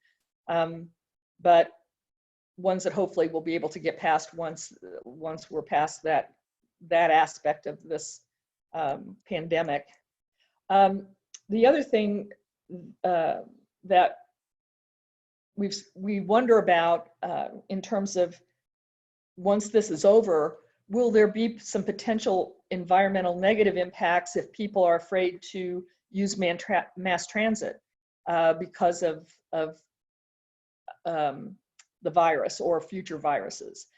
but ones that hopefully we'll be able to get past once we're past that aspect of this pandemic. The other thing that we wonder about in terms of once this is over, will there be some potential environmental negative impacts if people are afraid to use mass transit because of the virus or future viruses?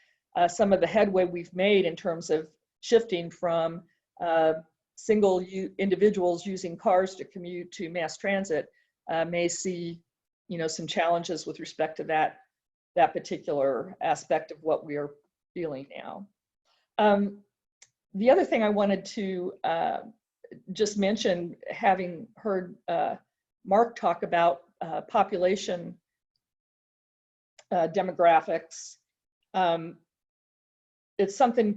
Some of the headway we've made in terms of shifting from single individuals using cars to commute to mass transit may see, some challenges with respect to that particular aspect of what we are feeling now. The other thing I wanted to just mention, having heard Mark talk about population demographics, it's something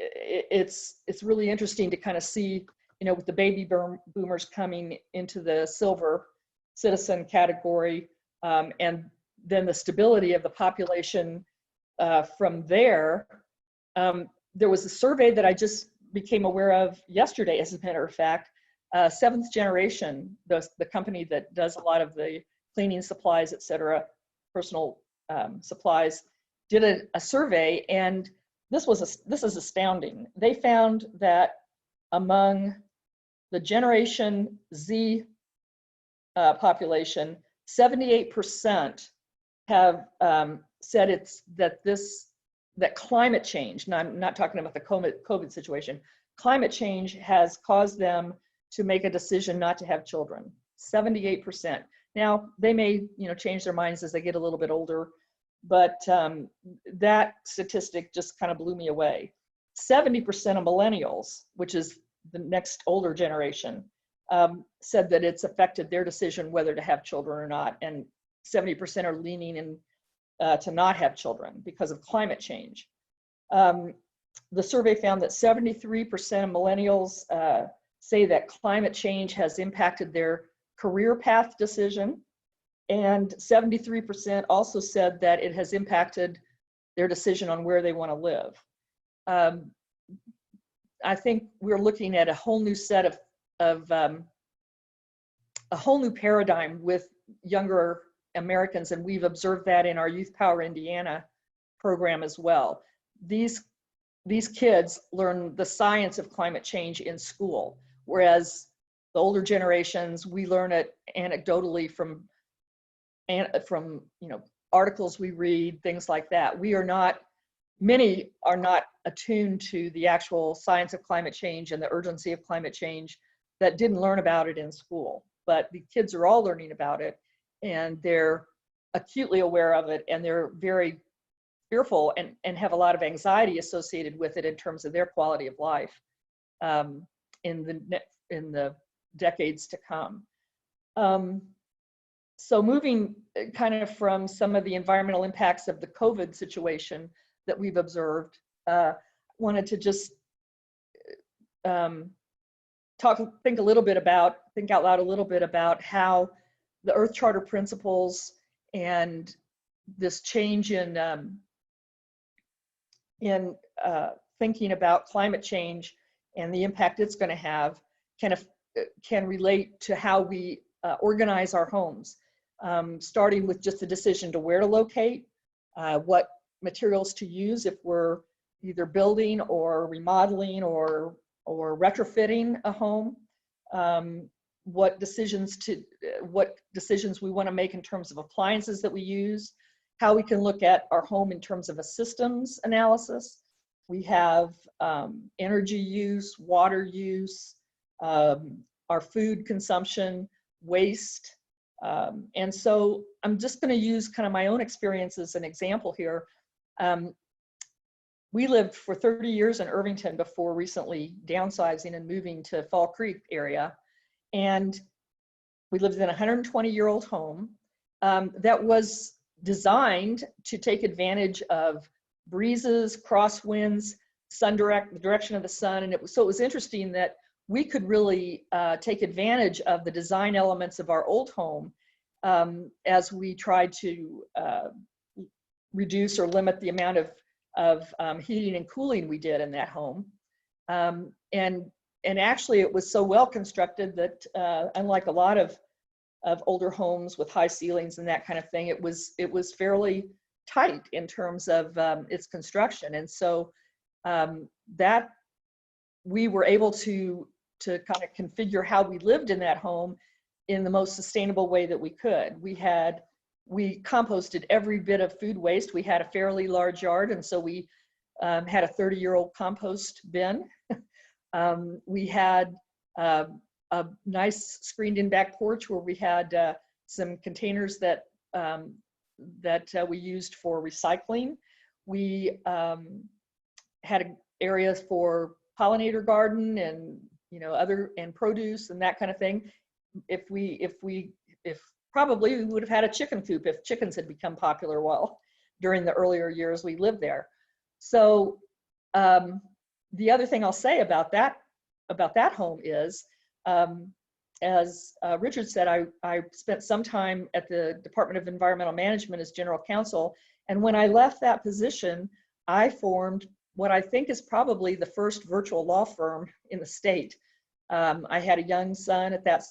it's really interesting to kind of see, with the baby boomers coming into the silver citizen category, and then the stability of the population from there. There was a survey that I just became aware of yesterday, as a matter of fact. Seventh Generation, the company that does a lot of the cleaning supplies, et cetera, personal supplies, did a survey, and this is astounding. They found that among the Generation Z population, 78% have said that climate change, and I'm not talking about the COVID situation, climate change has caused them to make a decision not to have children. 78%. Now, they may, change their minds as they get a little bit older, but that statistic just kind of blew me away. 70% of millennials, which is the next older generation, said that it's affected their decision whether to have children or not, and 70% are leaning in to not have children because of climate change. The survey found that 73% of millennials say that climate change has impacted their career path decision, and 73% also said that it has impacted their decision on where they want to live. I think we're looking at a whole new set of a whole new paradigm with younger Americans, and we've observed that in our Youth Power Indiana program as well. These kids learn the science of climate change in school, whereas the older generations, we learn it anecdotally from articles we read, things like that. Many are not attuned to the actual science of climate change and the urgency of climate change, that didn't learn about it in school. But the kids are all learning about it, and they're acutely aware of it, and they're very fearful and have a lot of anxiety associated with it in terms of their quality of life in the decades to come. So moving kind of from some of the environmental impacts of the COVID situation that we've observed, wanted to just think out loud a little bit about how the Earth Charter principles and this change in thinking about climate change and the impact it's going to have can relate to how we organize our homes, starting with just the decision to where to locate, what materials to use if we're either building or remodeling or retrofitting a home, what decisions we want to make in terms of appliances that we use, how we can look at our home in terms of a systems analysis. We have energy use, water use, our food consumption, waste. And so I'm just going to use kind of my own experience as an example here. We lived for 30 years in Irvington before recently downsizing and moving to Fall Creek area. And we lived in a 120-year-old home that was designed to take advantage of breezes, crosswinds, the direction of the sun. And so it was interesting that we could really take advantage of the design elements of our old home as we tried to reduce or limit the amount of heating and cooling we did in that home. And actually it was so well constructed that unlike a lot of older homes with high ceilings and that kind of thing, it was fairly tight in terms of its construction. And so that we were able to kind of configure how we lived in that home in the most sustainable way that we could. We composted every bit of food waste. We had a fairly large yard, and so we had a 30-year-old compost bin. We had a nice screened-in back porch where we had some containers that we used for recycling. We had areas for pollinator garden and and produce and that kind of thing. If probably we would have had a chicken coop if chickens had become popular during the earlier years we lived there. So the other thing I'll say about that home is, as Richard said, I spent some time at the Department of Environmental Management as general counsel. And when I left that position, I formed what I think is probably the first virtual law firm in the state. I had a young son at that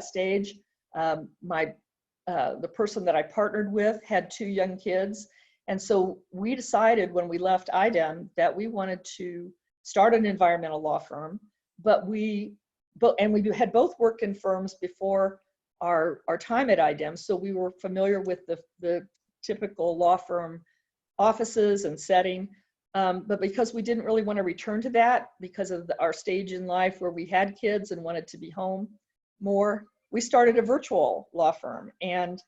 stage. The person that I partnered with had 2 young kids. And so we decided when we left IDEM that we wanted to start an environmental law firm, but we had both worked in firms before our time at IDEM. So we were familiar with the typical law firm offices and setting. But because we didn't really want to return to that because of our stage in life where we had kids and wanted to be home more, we started a virtual law firm. And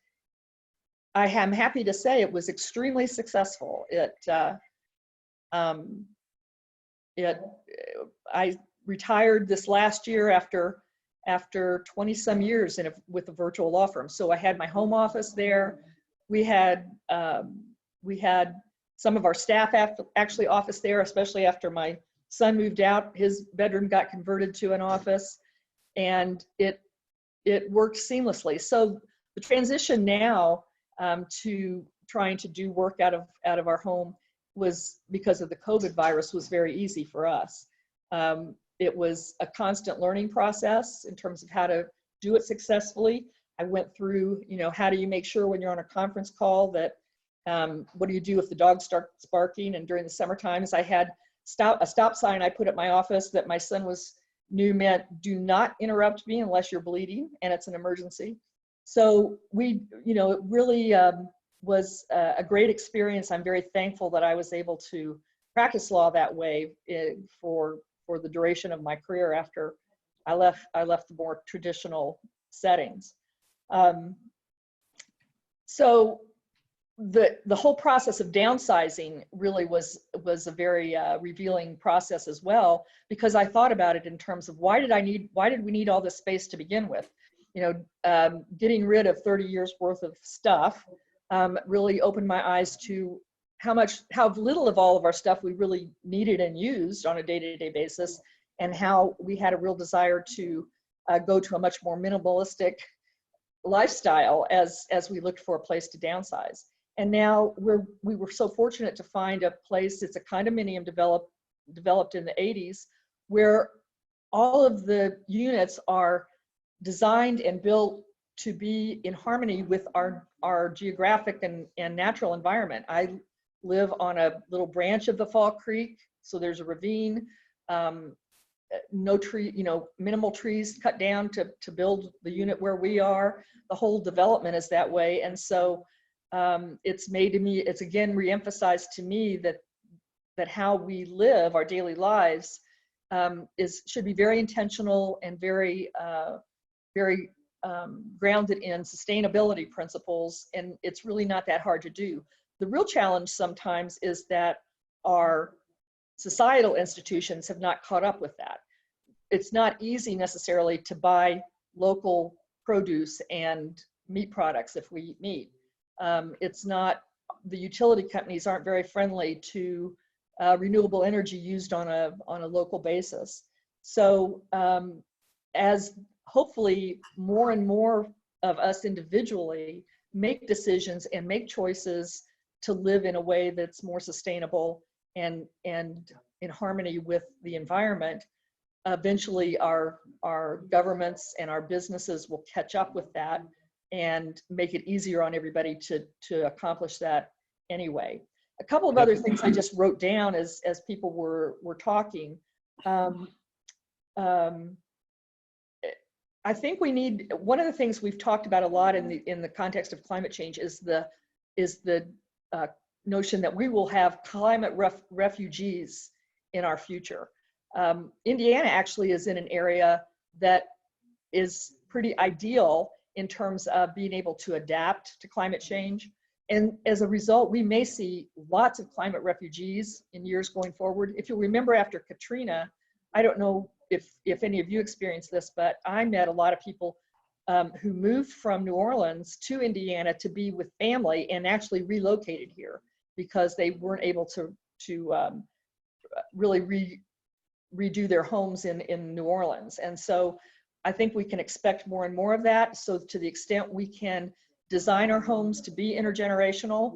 I am happy to say it was extremely successful. I retired this last year after 20 some years with a virtual law firm. So I had my home office there. We had some of our staff actually office there, especially after my son moved out. His bedroom got converted to an office, and it worked seamlessly. So the transition now to trying to do work out of our home was, because of the COVID virus, was very easy for us. It was a constant learning process in terms of how to do it successfully. I went through, how do you make sure when you're on a conference call that, what do you do if the dog starts barking? And during the summer times, I had a stop sign I put at my office that my son knew meant, do not interrupt me unless you're bleeding and it's an emergency. So it really was a great experience. I'm very thankful that I was able to practice law that way for the duration of my career after I left the more traditional settings. So the whole process of downsizing really was a very revealing process as well, because I thought about it in terms of why did we need all this space to begin with? Getting rid of 30 years worth of stuff really opened my eyes to how little of all of our stuff we really needed and used on a day-to-day basis, and how we had a real desire to go to a much more minimalistic lifestyle as we looked for a place to downsize. And now we were so fortunate to find a place. It's a condominium developed in the 80s, where all of the units are designed and built to be in harmony with our geographic and natural environment. I live on a little branch of the Fall Creek, so there's a ravine, no tree, minimal trees cut down to build the unit where we are. The whole development is that way. And so it's again reemphasized to me that how we live our daily lives should be very intentional and very grounded in sustainability principles, and it's really not that hard to do. The real challenge sometimes is that our societal institutions have not caught up with that. It's not easy necessarily to buy local produce and meat products if we eat meat. The utility companies aren't very friendly to renewable energy used on a local basis. So as hopefully more and more of us individually make decisions and make choices to live in a way that's more sustainable and in harmony with the environment, eventually our governments and our businesses will catch up with that and make it easier on everybody to accomplish that anyway. A couple of other things I just wrote down as people were talking. I think one of the things we've talked about a lot in the context of climate change is the notion that we will have climate refugees in our future. Indiana actually is in an area that is pretty ideal in terms of being able to adapt to climate change. And as a result, we may see lots of climate refugees in years going forward. If you'll remember, after Katrina, I don't know if any of you experienced this, but I met a lot of people who moved from New Orleans to Indiana to be with family and actually relocated here because they weren't able to really redo their homes in New Orleans. And so I think we can expect more and more of that. So to the extent we can design our homes to be intergenerational,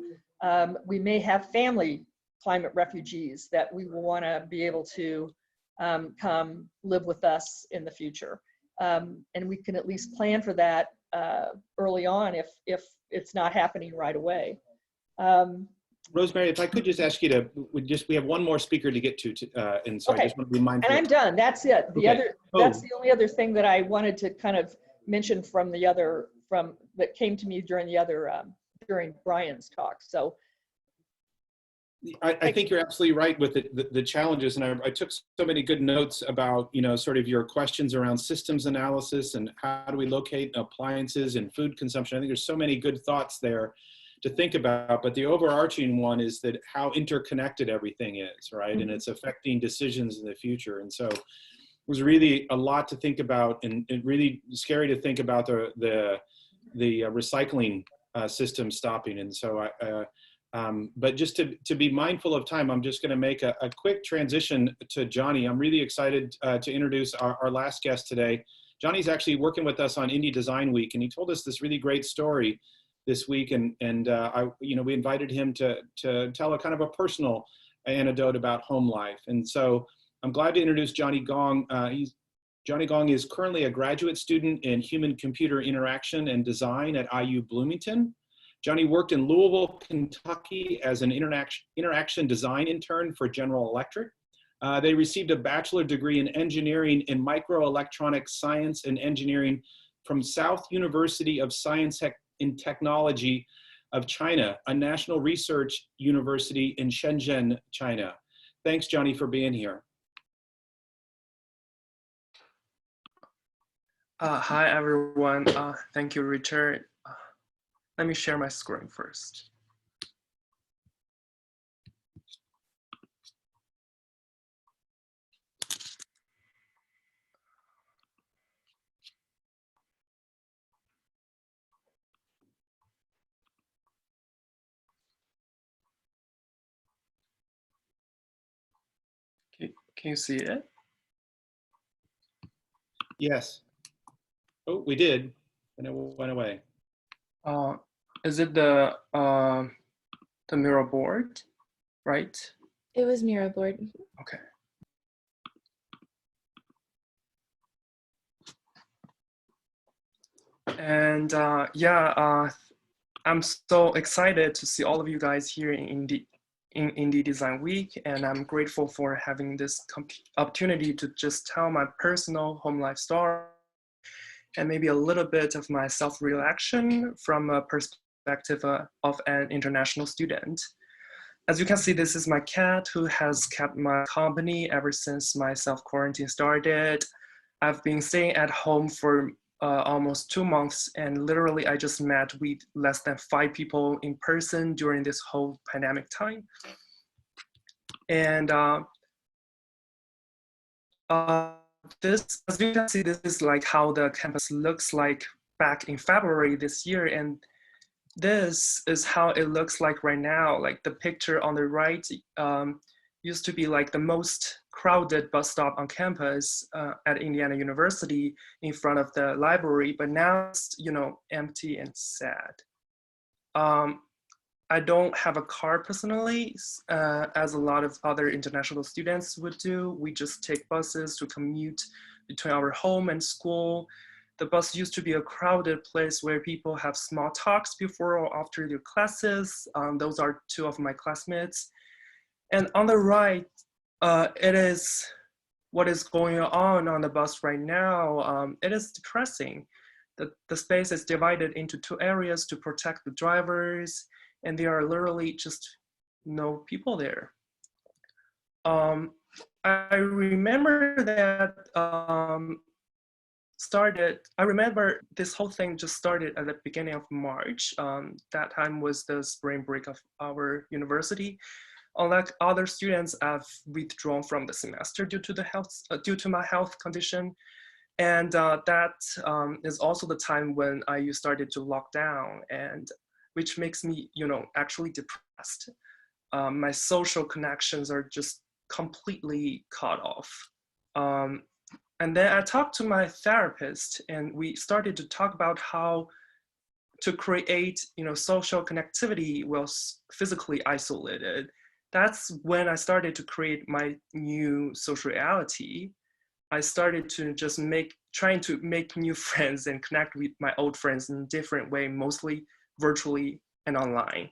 we may have family climate refugees that we will want to be able to come live with us in the future. And we can at least plan for that early on if it's not happening right away. Rosemary, if I could just ask you we have one more speaker to get to, and so okay. I just want to be mindful. And I'm done. That's it. That's the only other thing that I wanted to kind of mention that came to me during during Brian's talk. So I think you're absolutely right with the challenges, and I took so many good notes about, you know, sort of your questions around systems analysis and how do we locate appliances and food consumption. I think there's so many good thoughts there to think about, but the overarching one is that how interconnected everything is, right? Mm-hmm. And it's affecting decisions in the future. And so it was really a lot to think about, and really scary to think about the recycling system stopping. And so but just to be mindful of time, I'm just going to make a quick transition to Johnny. I'm really excited to introduce our last guest today. Johnny's actually working with us on Indy Design Week, and he told us this really great story this week. And we invited him to tell a kind of a personal anecdote about home life. And so I'm glad to introduce Johnny Gong. Johnny Gong is currently a graduate student in human-computer interaction and design at IU Bloomington. Johnny worked in Louisville, Kentucky as an interaction design intern for General Electric. They received a bachelor degree in engineering in microelectronic science and engineering from South University of Science and Technology of China, a national research university in Shenzhen, China. Thanks, Johnny, for being here. Hi, everyone. Thank you, Richard. Let me share my screen first. Okay, can you see it? Yes. Oh, we did, and it went away. Is it the Miro board, right? It was Miro board. Okay. And I'm so excited to see all of you guys here in Indy Design Week, and I'm grateful for having this opportunity to just tell my personal home life story and maybe a little bit of my self-reflection from a perspective of an international student. As you can see, this is my cat who has kept my company ever since my self-quarantine started. I've been staying at home for almost 2 months, and literally I just met with less than 5 people in person during this whole pandemic time. And this, as you can see, this is like how the campus looks like back in February this year, and this is how it looks like right now. Like the picture on the right used to be like the most crowded bus stop on campus at Indiana University in front of the library, but now it's, you know, empty and sad. I don't have a car personally, as a lot of other international students would do. We just take buses to commute between our home and school. The bus used to be a crowded place where people have small talks before or after their classes. Those are 2 of my classmates. And on the right, it is what is going on the bus right now. It is depressing. The space is divided into 2 areas to protect the drivers, and there are literally just no people there. I remember that I remember this whole thing just started at the beginning of March. That time was the spring break of our university. Unlike other students, I've withdrawn from the semester due to my health condition. And that is also the time when I started to lock down, and which makes me, you know, actually depressed. My social connections are just completely cut off. And then I talked to my therapist, and we started to talk about how to create, you know, social connectivity whilst physically isolated. That's when I started to create my new social reality. I started to just trying to make new friends and connect with my old friends in a different way, mostly virtually and online.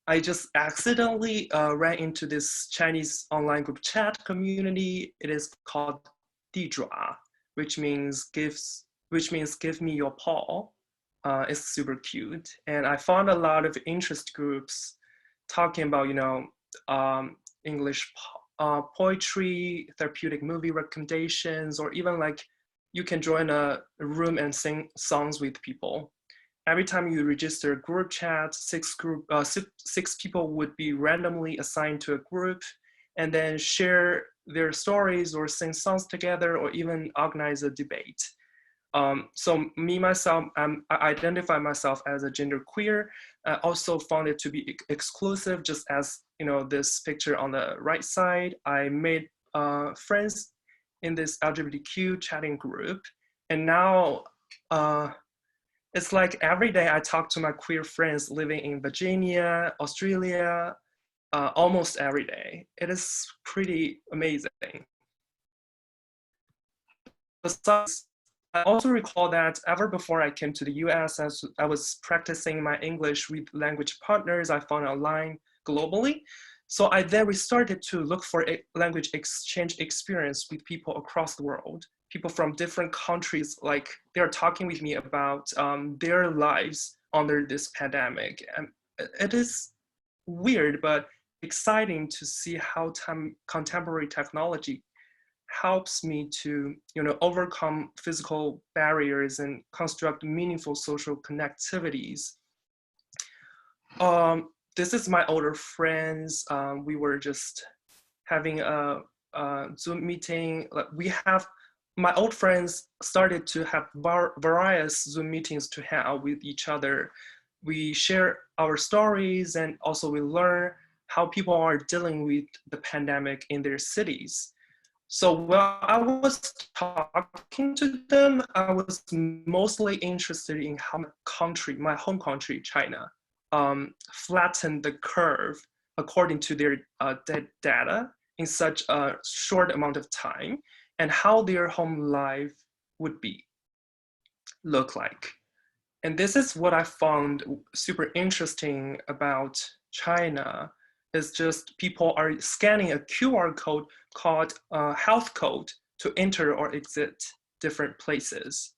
I just accidentally ran into this Chinese online group chat community. It is called Dizhua, which means give me your paw. It's super cute. And I found a lot of interest groups talking about, English poetry, therapeutic movie recommendations, or even like you can join a room and sing songs with people. Every time you register a group chat, six people would be randomly assigned to a group and then share their stories or sing songs together or even organize a debate. So myself, I identify myself as a genderqueer. I also found it to be exclusive, just as this picture on the right side. I made friends in this LGBTQ chatting group, and now it's like every day I talk to my queer friends living in Virginia, Australia, almost every day. It is pretty amazing. Besides, I also recall that ever before I came to the US, as I was practicing my English with language partners I found online globally. So I then restarted to look for a language exchange experience with people across the world, people from different countries, like they're talking with me about their lives under this pandemic. And it is weird, but exciting to see how contemporary technology helps me to overcome physical barriers and construct meaningful social connectivities. This is my older friends. We were just having a Zoom meeting. My old friends started to have various Zoom meetings to hang out with each other. We share our stories, and also we learn how people are dealing with the pandemic in their cities. So while I was talking to them, I was mostly interested in how my home country, China, flattened the curve according to their data in such a short amount of time, and how their home life would look like. And this is what I found super interesting about China. Is just people are scanning a QR code called health code to enter or exit different places.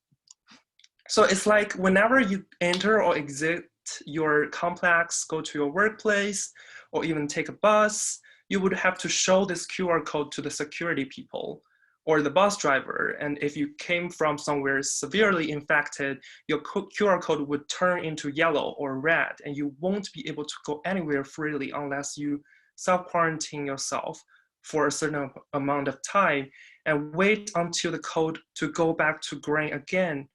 So it's like whenever you enter or exit your complex, go to your workplace, or even take a bus, you would have to show this QR code to the security people or the bus driver. And if you came from somewhere severely infected, your QR code would turn into yellow or red, and you won't be able to go anywhere freely unless you self-quarantine yourself for a certain amount of time and wait until the code to go back to green again.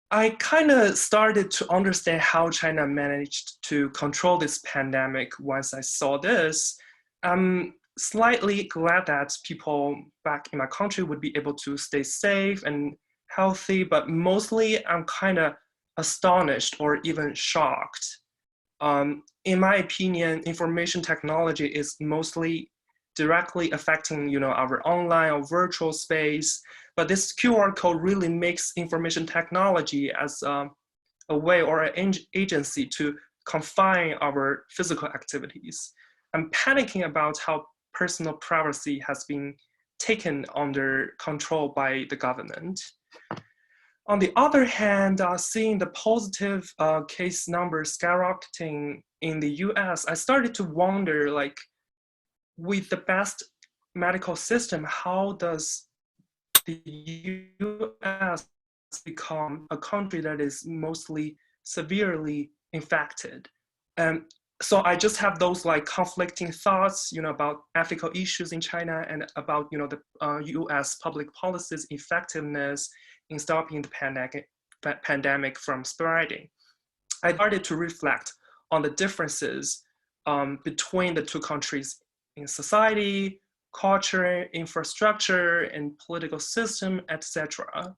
I kind of started to understand how China managed to control this pandemic once I saw this. I'm slightly glad that people back in my country would be able to stay safe and healthy, but mostly I'm kind of astonished or even shocked. In my opinion, information technology is mostly directly affecting our online or virtual space, but this QR code really makes information technology as a way or an agency to confine our physical activities. I'm panicking about how personal privacy has been taken under control by the government. On the other hand, seeing the positive case numbers skyrocketing in the US, I started to wonder, like, with the best medical system, how does the US become a country that is mostly severely infected? So I just have those like conflicting thoughts, about ethical issues in China and about, the US public policy's effectiveness in stopping the pandemic from spreading. I started to reflect on the differences between the two countries in society, culture, infrastructure, and political system, etc.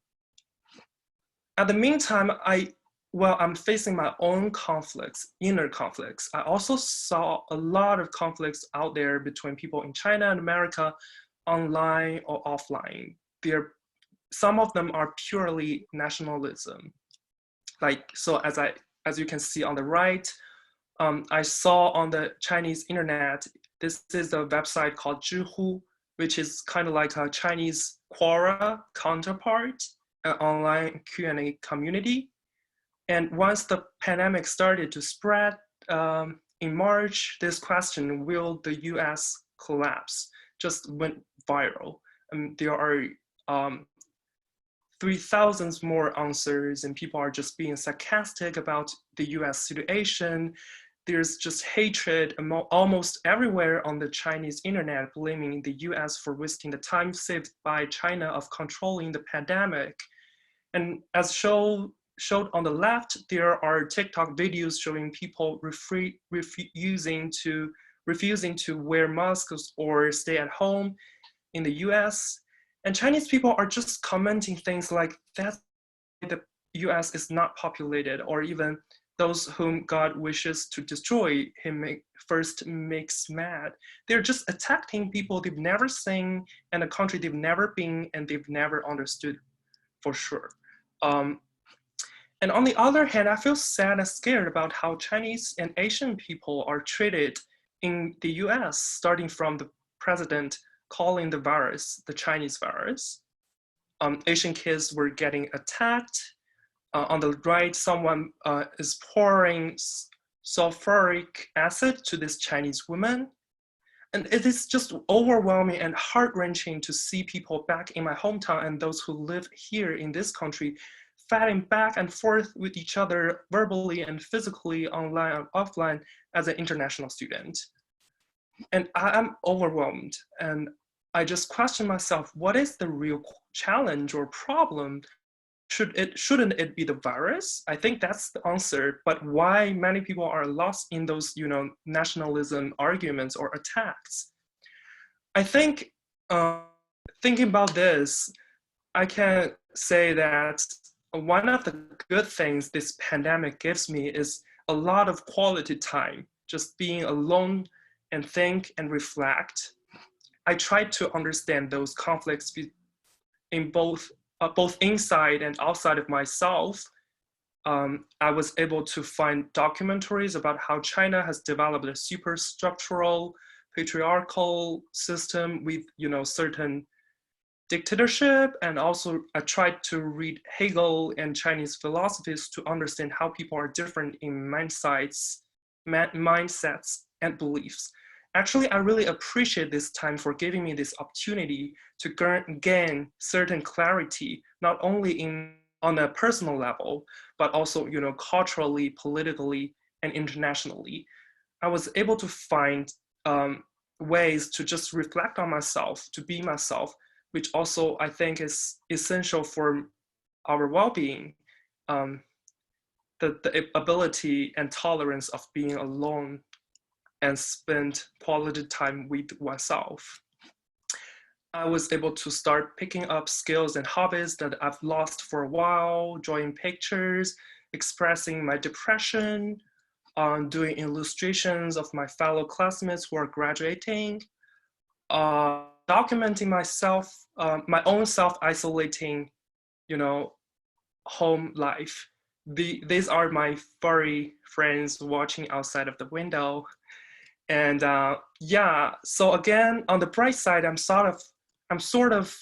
At the meantime, I'm facing my own conflicts, inner conflicts. I also saw a lot of conflicts out there between people in China and America, online or offline. Some of them are purely nationalism. So as you can see on the right, I saw on the Chinese internet, this is a website called Zhihu, which is kind of like a Chinese Quora counterpart, an online Q&A community. And once the pandemic started to spread in March, this question, will the US collapse, just went viral. There are 3,000 more answers, and people are just being sarcastic about the US situation. There's just hatred almost everywhere on the Chinese internet, blaming the US for wasting the time saved by China of controlling the pandemic. And as showed on the left, there are TikTok videos showing people refusing to wear masks or stay at home in the US. And Chinese people are just commenting things like that the US is not populated, or even those whom God wishes to destroy him first makes mad. They're just attacking people they've never seen and a country they've never been and they've never understood for sure. And on the other hand, I feel sad and scared about how Chinese and Asian people are treated in the US, starting from the president calling the virus the Chinese virus. Asian kids were getting attacked. On the right, someone is pouring sulfuric acid to this Chinese woman. And it is just overwhelming and heart-wrenching to see people back in my hometown and those who live here in this country fighting back and forth with each other verbally and physically, online and offline, as an international student. And I'm overwhelmed, and I just question myself, what is the real challenge or problem? Shouldn't it be the virus? I think that's the answer, but why many people are lost in those, nationalism arguments or attacks? I think, thinking about this, I can say that one of the good things this pandemic gives me is a lot of quality time, just being alone and think and reflect. I tried to understand those conflicts in both inside and outside of myself. I was able to find documentaries about how China has developed a superstructural patriarchal system with certain dictatorship, and also I tried to read Hegel and Chinese philosophies to understand how people are different in mindsets and beliefs. Actually, I really appreciate this time for giving me this opportunity to gain certain clarity, not only on a personal level, but also culturally, politically, and internationally. I was able to find ways to just reflect on myself, to be myself, which also I think is essential for our well-being, the ability and tolerance of being alone and spend quality time with oneself. I was able to start picking up skills and hobbies that I've lost for a while, drawing pictures, expressing my depression, doing illustrations of my fellow classmates who are graduating, documenting myself, my own self-isolating, home life. These are my furry friends watching outside of the window. And so again, on the bright side, I'm sort of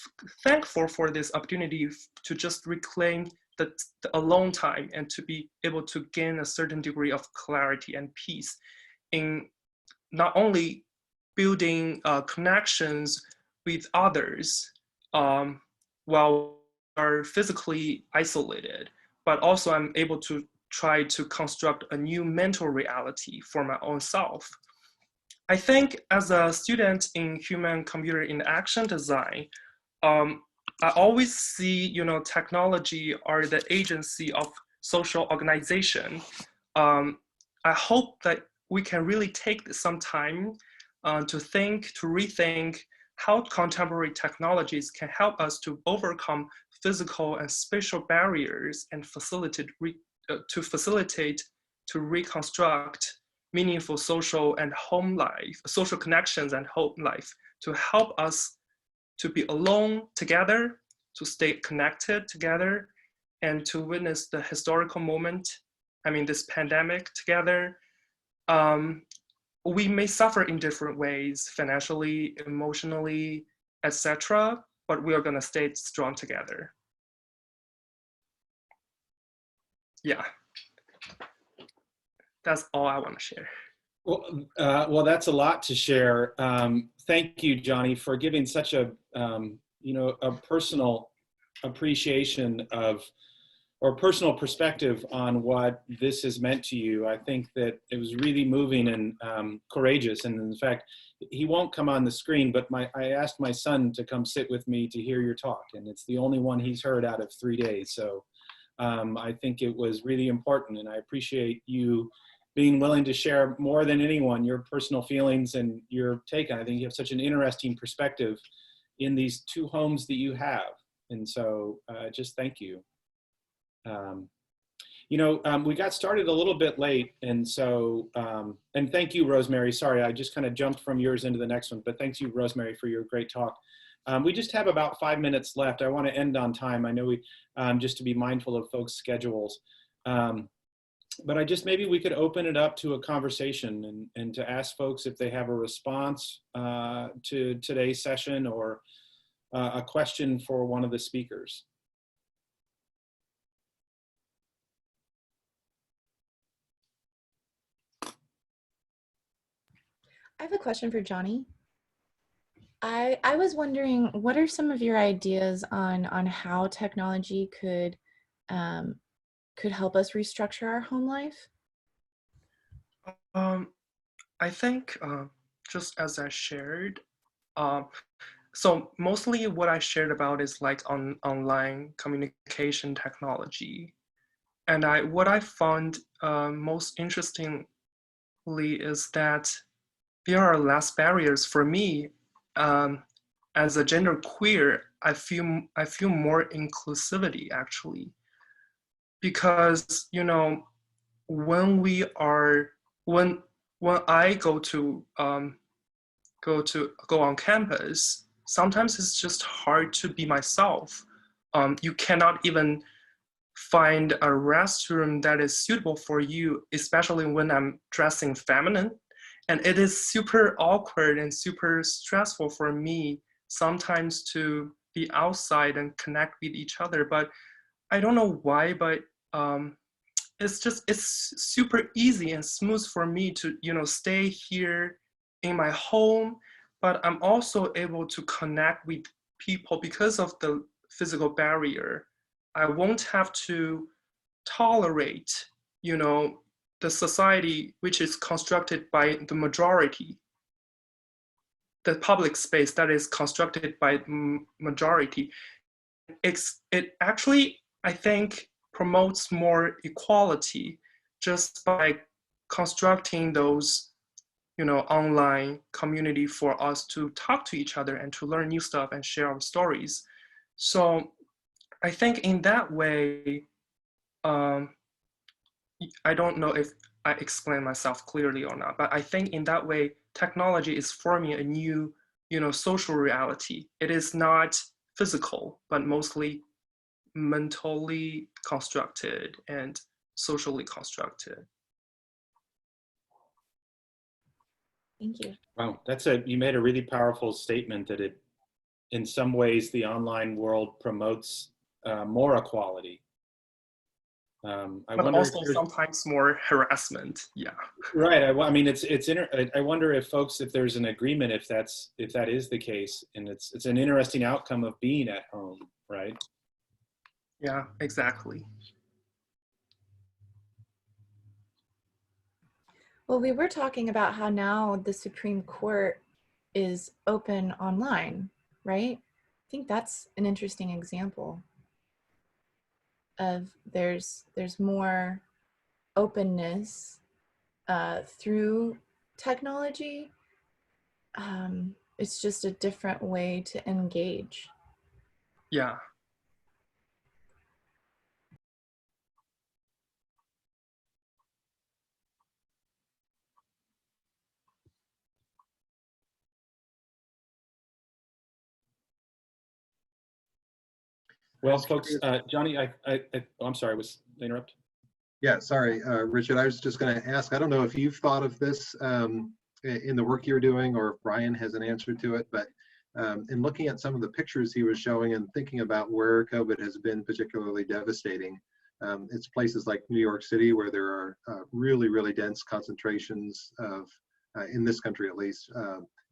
thankful for this opportunity to just reclaim the alone time and to be able to gain a certain degree of clarity and peace in not only building connections with others while we are physically isolated, but also I'm able to try to construct a new mental reality for my own self. I think as a student in human-computer interaction design, I always see, technology or the agency of social organization. I hope that we can really take some time to rethink how contemporary technologies can help us to overcome physical and spatial barriers and to reconstruct meaningful social connections and home life, to help us to be alone together, to stay connected together, and to witness the historical moment, this pandemic together. We may suffer in different ways, financially, emotionally, etc., but we are gonna stay strong together. Yeah. That's all I want to share. Well, that's a lot to share. Thank you, Johnny, for giving such a, a personal appreciation of, or personal perspective on what this has meant to you. I think that it was really moving and courageous. And in fact, he won't come on the screen, but I asked my son to come sit with me to hear your talk, and it's the only one he's heard out of 3 days. So I think it was really important, and I appreciate you being willing to share more than anyone your personal feelings and your take on it. I think you have such an interesting perspective in these two homes that you have. And so just thank you. We got started a little bit late, and so, and thank you, Rosemary. Sorry, I just kind of jumped from yours into the next one, but thanks you, Rosemary, for your great talk. We just have about 5 minutes left. I want to end on time. I know we, just to be mindful of folks' schedules. But maybe we could open it up to a conversation and to ask folks if they have a response to today's session or a question for one of the speakers. I have a question for Johnny. I was wondering, what are some of your ideas on how technology could help us restructure our home life? I think just as I shared, so mostly what I shared about is like online communication technology. And what I found most interestingly is that there are less barriers for me. As a gender queer, I feel more inclusivity actually, because when I go on campus, sometimes it's just hard to be myself. You cannot even find a restroom that is suitable for you, especially when I'm dressing feminine. And it is super awkward and super stressful for me sometimes to be outside and connect with each other. But I don't know why, but it's super easy and smooth for me to stay here in my home, but I'm also able to connect with people because of the physical barrier. I won't have to tolerate the society which is constructed by the majority, the public space that is constructed by majority. It actually, I think, promotes more equality just by constructing those online community for us to talk to each other and to learn new stuff and share our stories. So I think in that way, I don't know if I explain myself clearly or not, but I think in that way, technology is forming a new, social reality. It is not physical, but mostly mentally constructed and socially constructed. Thank you. Wow, you made a really powerful statement that in some ways, the online world promotes more equality. But also sometimes more harassment. Yeah. Right. I wonder if there's an agreement if that is the case, and it's an interesting outcome of being at home, right? Yeah, exactly. Well, we were talking about how now the Supreme Court is open online, right? I think that's an interesting example of there's more openness through technology. It's just a different way to engage. Yeah. Well, folks, Johnny, I'm sorry, was I interrupt? Yeah, sorry, Richard, I was just going to ask, I don't know if you've thought of this in the work you're doing or if Brian has an answer to it, but in looking at some of the pictures he was showing and thinking about where COVID has been particularly devastating, It's places like New York City where there are really, really dense concentrations of, in this country at least,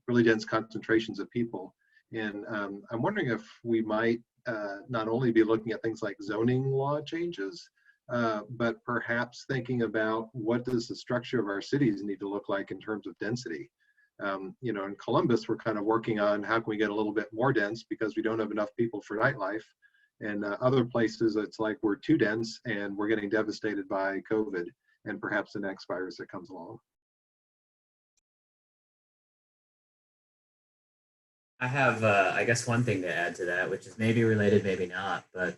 really dense concentrations of people. And I'm wondering if we might not only be looking at things like zoning law changes, but perhaps thinking about what does the structure of our cities need to look like in terms of density. You know, in Columbus, we're kind of working on how can we get a little bit more dense because we don't have enough people for nightlife. And other places, it's like we're too dense and we're getting devastated by COVID and perhaps the next virus that comes along. I have, I guess, one thing to add to that, which is maybe related, maybe not. But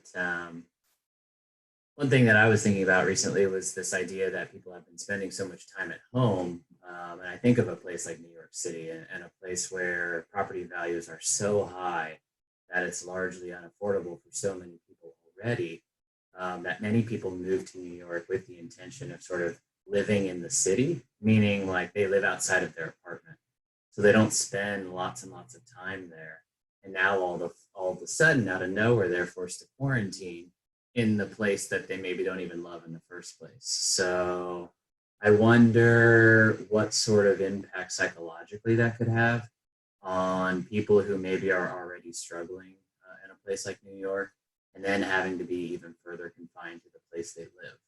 one thing that I was thinking about recently was this idea that people have been spending so much time at home. And I think of a place like New York City and a place where property values are so high that it's largely unaffordable for so many people already, that many people move to New York with the intention of sort of living in the city, meaning like they live outside of their apartment. So they don't spend lots and lots of time there. And now all of a sudden, out of nowhere, they're forced to quarantine in the place that they maybe don't even love in the first place. So I wonder what sort of impact psychologically that could have on people who maybe are already struggling in a place like New York, and then having to be even further confined to the place they live.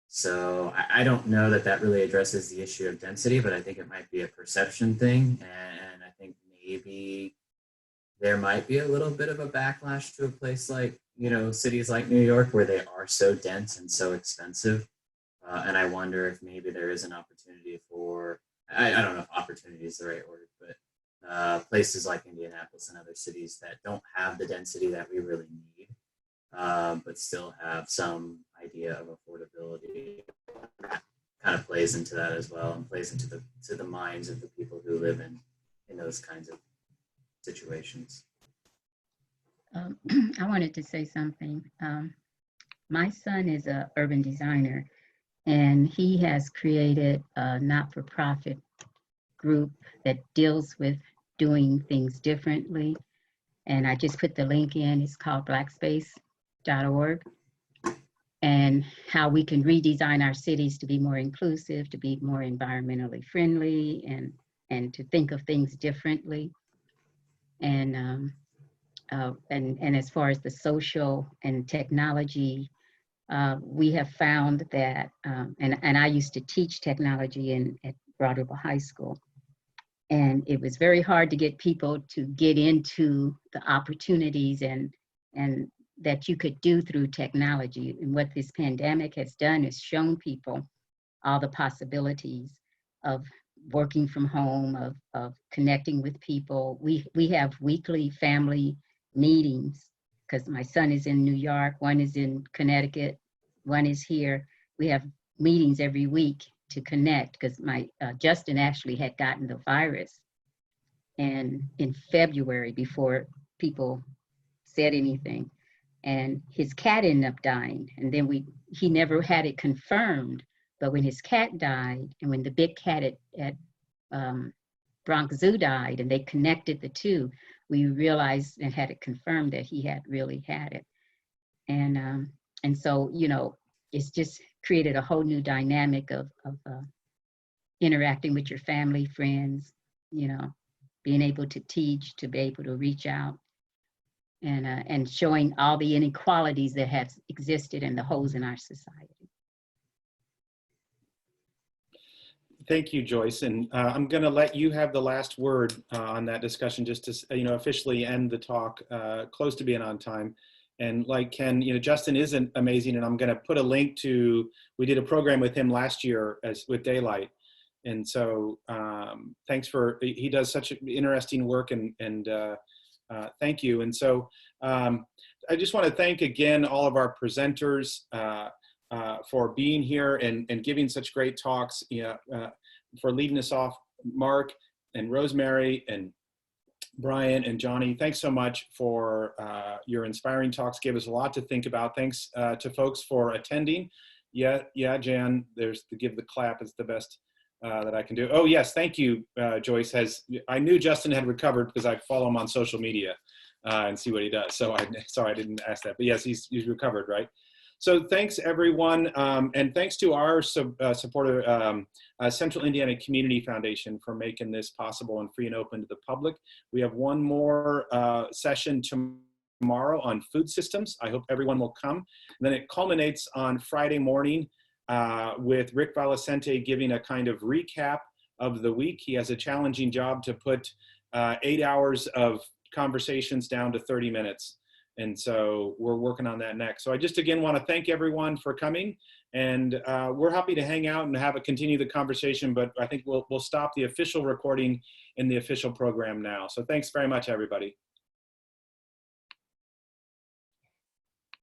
So I don't know that that really addresses the issue of density, but I think it might be a perception thing. And I think maybe there might be a little bit of a backlash to a place like, you know, cities like New York where they are so dense and so expensive. And I wonder if maybe there is an opportunity for, I don't know if opportunity is the right word, but places like Indianapolis and other cities that don't have the density that we really need, but still have some idea of affordability. That kind of plays into that as well, and plays into the minds of the people who live in those kinds of situations. I wanted to say something. My son is an urban designer, and he has created a not-for-profit group that deals with doing things differently. And I just put the link in. It's called blackspace.org, and how we can redesign our cities to be more inclusive, to be more environmentally friendly, and to think of things differently. And as far as the social and technology, we have found that, and I used to teach technology at Broadriver High School, and it was very hard to get people to get into the opportunities and that you could do through technology. And what this pandemic has done is shown people all the possibilities of working from home, of connecting with people. We have weekly family meetings because my son is in New York, one is in Connecticut, one is here. We have meetings every week to connect because my Justin actually had gotten the virus, and in February before people said anything, and his cat ended up dying, and then he never had it confirmed, but when his cat died and when the big cat at Bronx Zoo died and they connected the two, we realized and had it confirmed that he had really had it. And so, you know, it's just created a whole new dynamic of interacting with your family, friends, you know, being able to teach, to be able to reach out, and showing all the inequalities that have existed and the holes in our society. Thank you, Joyce. And I'm going to let you have the last word on that discussion, just to, you know, officially end the talk, close to being on time. And like Ken, you know, Justin is amazing, and I'm going to put a link to, we did a program with him last year with Daylight. And so thanks he does such interesting work, and thank you. And so I just want to thank again all of our presenters for being here and giving such great talks, for leading us off, Mark and Rosemary and Brian and Johnny. Thanks so much for your inspiring talks. Gave us a lot to think about. Thanks to folks for attending. Yeah, Jan, there's the give the clap is the best that I can do. Oh yes, thank you, Joyce. I knew Justin had recovered because I follow him on social media and see what he does. So sorry I didn't ask that, but yes, he's recovered, right? So thanks everyone, and thanks to our supporter, Central Indiana Community Foundation, for making this possible and free and open to the public. We have one more session tomorrow on food systems. I hope everyone will come. And then it culminates on Friday morning with Rick Valicenti giving a kind of recap of the week. He has a challenging job to put 8 hours of conversations down to 30 minutes. And so we're working on that next. So I just again want to thank everyone for coming, and we're happy to hang out and continue the conversation, but I think we'll stop the official recording in the official program now. So thanks very much, everybody.